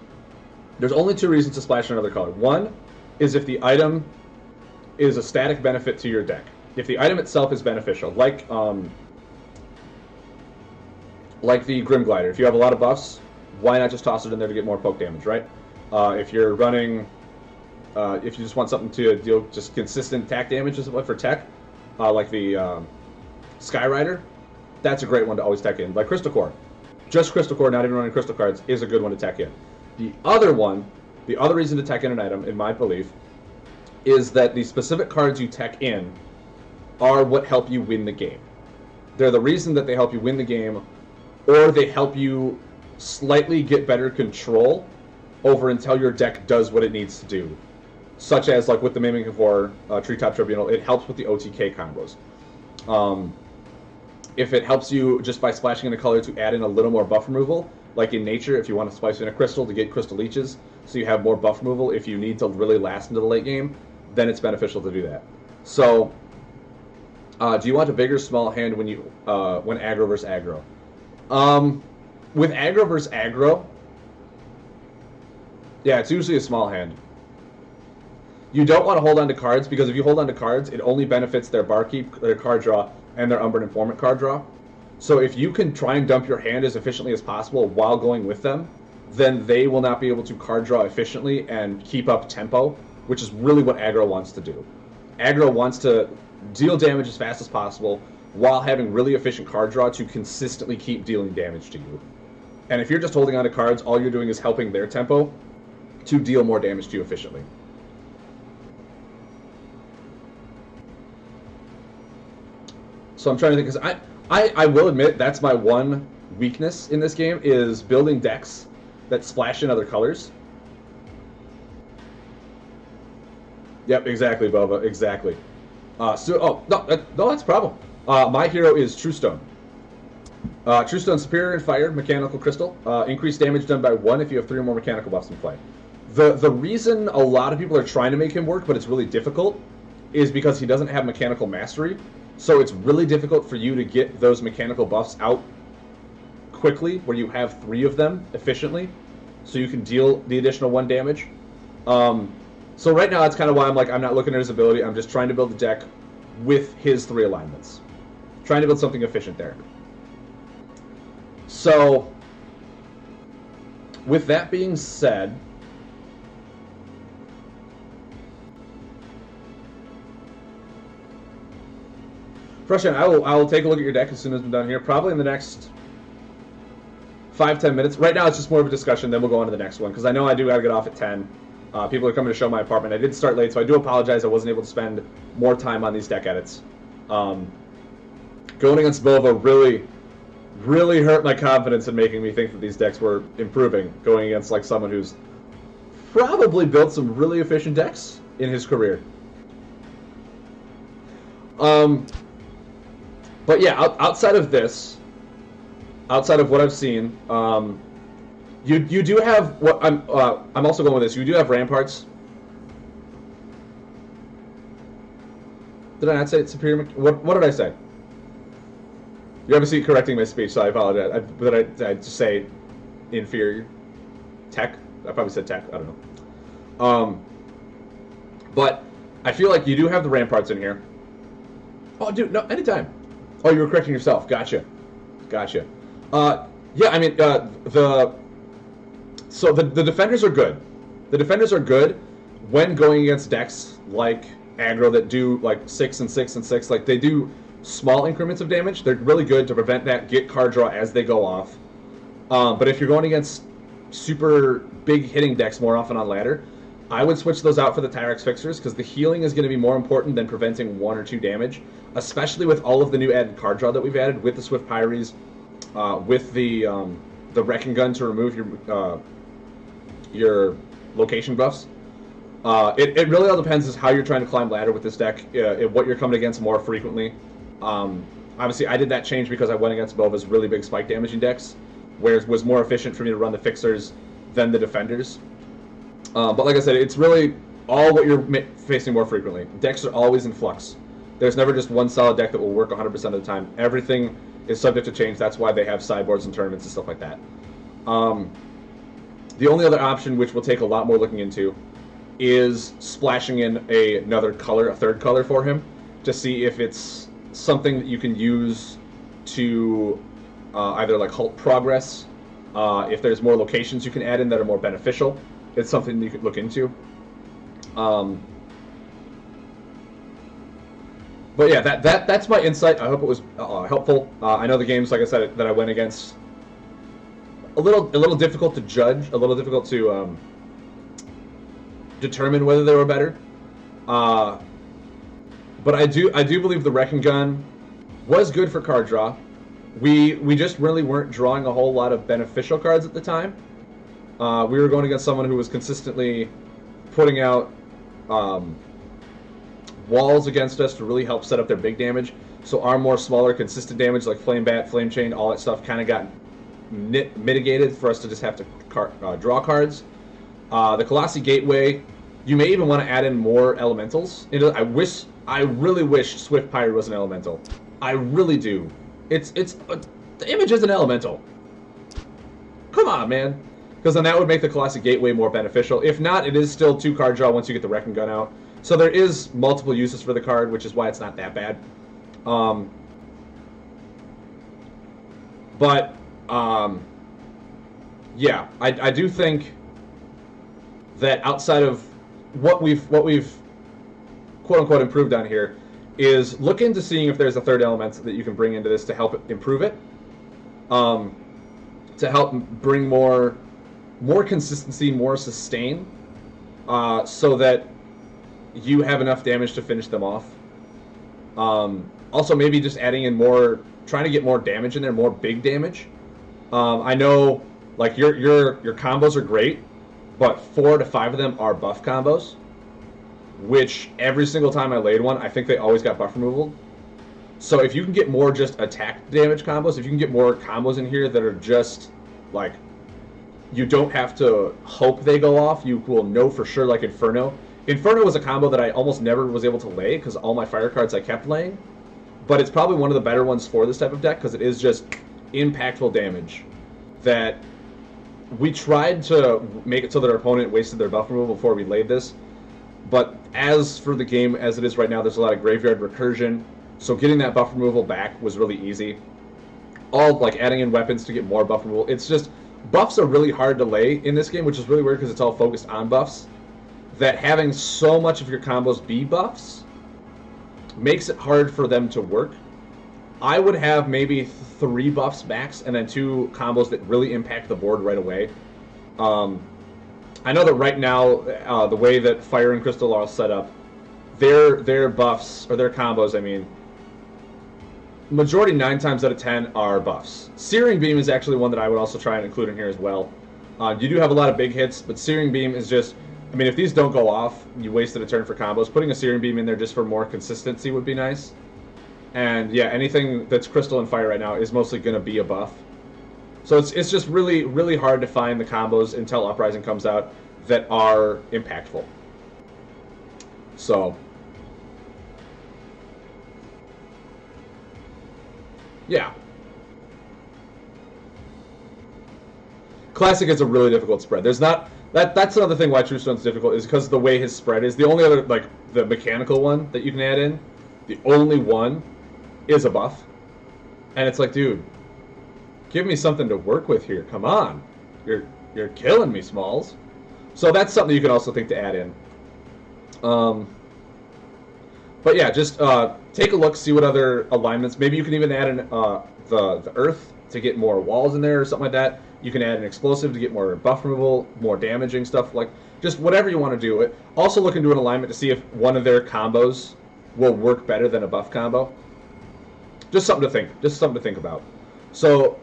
There's only 2 reasons to splash in another color. One is if the item is a static benefit to your deck. If the item itself is beneficial, like the Grim Glider. If you have a lot of buffs, why not just toss it in there to get more poke damage, right? If you're running, if you just want something to deal just consistent attack damage for tech, like the Skyrider, that's a great one to always tech in. Like Crystal Core. Just Crystal Core, not even running crystal cards, is a good one to tech in. The other reason to tech in an item, in my belief, is that the specific cards you tech in are what help you win the game. They're the reason that they help you win the game, or they help you slightly get better control over until your deck does what it needs to do. Such as, like with the Mimicking for Treetop Tribunal, it helps with the OTK combos. If it helps you just by splashing in a color to add in a little more buff removal, like in nature, if you want to splice in a crystal to get crystal leeches, so you have more buff removal if you need to really last into the late game, then it's beneficial to do that. So, do you want a big or small hand when aggro versus aggro? With aggro versus aggro, yeah, it's usually a small hand. You don't want to hold on to cards, because if you hold on to cards, it only benefits their Barkeep, their card draw, and their Unburned Informant card draw. So if you can try and dump your hand as efficiently as possible while going with them, then they will not be able to card draw efficiently and keep up tempo, which is really what aggro wants to do. Aggro wants to deal damage as fast as possible while having really efficient card draw to consistently keep dealing damage to you. And if you're just holding on to cards, all you're doing is helping their tempo to deal more damage to you efficiently. So I'm trying to think, because I will admit that's my one weakness in this game, is building decks that splash in other colors. Yep, exactly, Boba, exactly. No, that's a problem. My hero is Truestone. Truestone, superior in fire, mechanical crystal. Increased damage done by 1 if you have 3 or more mechanical buffs in play. The reason a lot of people are trying to make him work, but it's really difficult, is because he doesn't have mechanical mastery. So it's really difficult for you to get those mechanical buffs out quickly, where you have 3 of them efficiently, so you can deal the additional 1 damage. So right now, that's kind of why I'm like, I'm not looking at his ability. I'm just trying to build a deck with his 3 alignments. Trying to build something efficient there. So, with that being said, Truestone, I will take a look at your deck as soon as I'm done here. Probably in the next 5-10 minutes. Right now, it's just more of a discussion. Then we'll go on to the next one because I know I do got to get off at 10. People are coming to show my apartment. I did start late, so I do apologize. I wasn't able to spend more time on these deck edits. Going against Bova really hurt my confidence in making me think that these decks were improving. Going against like someone who's probably built some really efficient decks in his career. But yeah, outside of this, outside of what I've seen, you do have what I'm also going with this. You do have ramparts. Did I not say it's superior? What did I say? You're obviously correcting my speech, so I apologize. But I just say inferior tech. I probably said tech. I don't know. But I feel like you do have the ramparts in here. Oh, dude, no, anytime. Oh, you were correcting yourself. Gotcha. Yeah, I mean, the defenders are good. The defenders are good when going against decks like aggro that do like 6 and 6 and 6. Like they do small increments of damage. They're really good to prevent that get card draw as they go off. But if you're going against super big hitting decks more often on ladder, I would switch those out for the Tyrex fixers because the healing is going to be more important than preventing 1 or 2 damage, especially with all of the new added card draw that we've added with the Swift Pyres, with the Wrecking Gun to remove your location buffs. It really all depends on how you're trying to climb ladder with this deck, what you're coming against more frequently. Obviously, I did that change because I went against Bova's really big spike damaging decks, where it was more efficient for me to run the fixers than the defenders. But like I said, it's really all what you're facing more frequently. Decks are always in flux. There's never just one solid deck that will work 100% of the time. Everything is subject to change. That's why they have sideboards and tournaments and stuff like that. The only other option, which will take a lot more looking into, is splashing in another color, a third color for him, to see if it's something that you can use to either like halt progress, if there's more locations you can add in that are more beneficial. It's something you could look into. But yeah, that's my insight. I hope it was helpful. I know the games, like I said, that I went against, a little difficult to judge, a little difficult to determine whether they were better. But I do believe the Wrecking Gun was good for card draw. We just really weren't drawing a whole lot of beneficial cards at the time. We were going against someone who was consistently putting out walls against us to really help set up their big damage. So our more smaller, consistent damage like Flame Bat, Flame Chain, all that stuff kind of got mitigated for us to just have to draw cards. The Colossi Gateway, you may even want to add in more elementals. I really wish Swift Pyre was an elemental. I really do. The image is an elemental. Come on, man. Because then that would make the Colossi Gateway more beneficial. If not, it is still 2 card draw once you get the Wrecking Gun out. So there is multiple uses for the card, which is why it's not that bad. Yeah, I do think that outside of what we've quote unquote improved on here is look into seeing if there's a third element that you can bring into this to help improve it, to help bring more consistency, more sustain, so that you have enough damage to finish them off. Also, maybe just adding in more, trying to get more damage in there, more big damage. I know, like your combos are great, but 4 to 5 of them are buff combos, which every single time I laid one, I think they always got buff removal. So if you can get more just attack damage combos, if you can get more combos in here that are just like you don't have to hope they go off. You will know for sure, like Inferno. Inferno was a combo that I almost never was able to lay because all my fire cards I kept laying. But it's probably one of the better ones for this type of deck because it is just impactful damage that we tried to make it so that our opponent wasted their buff removal before we laid this. But as for the game as it is right now, there's a lot of graveyard recursion. So getting that buff removal back was really easy. All like adding in weapons to get more buff removal. It's just buffs are really hard to lay in this game, which is really weird because it's all focused on buffs. That having so much of your combos be buffs makes it hard for them to work. I would have maybe 3 buffs max and then 2 combos that really impact the board right away. I know that right now, the way that Fire and Crystal are set up, their buffs, or their combos, I mean, majority 9 times out of 10 are buffs. Searing Beam is actually one that I would also try and include in here as well. You do have a lot of big hits, but Searing Beam is just, I mean, if these don't go off, you wasted a turn for combos. Putting a Searing Beam in there just for more consistency would be nice. And yeah, anything that's Crystal and Fire right now is mostly going to be a buff. So it's just really, really hard to find the combos until Uprising comes out that are impactful. So, yeah. Classic is a really difficult spread. There's not... That's another thing why Truestone's difficult, is because of the way his spread is. The only other, like, the mechanical one that you can add in, the only one is a buff. And it's like, dude, give me something to work with here. Come on. You're killing me, Smalls. So that's something you can also think to add in. But yeah, just take a look, see what other alignments. Maybe you can even add in the Earth to get more walls in there or something like that. You can add an explosive to get more buff removal, more damaging stuff, like just whatever you want to do. Also look into an alignment to see if one of their combos will work better than a buff combo. Just something to think about. So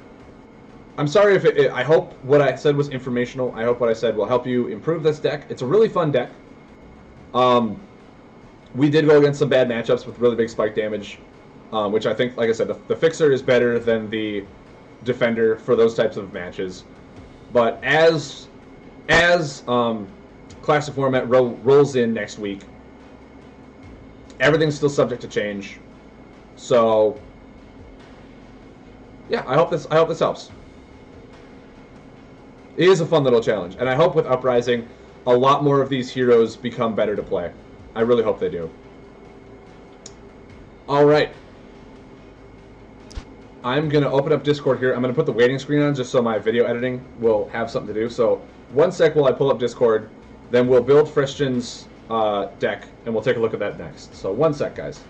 I'm sorry if I hope what I said was informational. I hope what I said will help you improve this deck. It's a really fun deck. We did go against some bad matchups with really big spike damage, which I think, like I said, the Fixer is better than the Defender for those types of matches. But as Classic format rolls in next week, everything's still subject to change. So yeah, I hope this helps. It is a fun little challenge, and I hope with Uprising, a lot more of these heroes become better to play. I really hope they do. All right. I'm going to open up Discord here. I'm going to put the waiting screen on just so my video editing will have something to do. So one sec while I pull up Discord, then we'll build Freshton's deck, and we'll take a look at that next. So one sec, guys.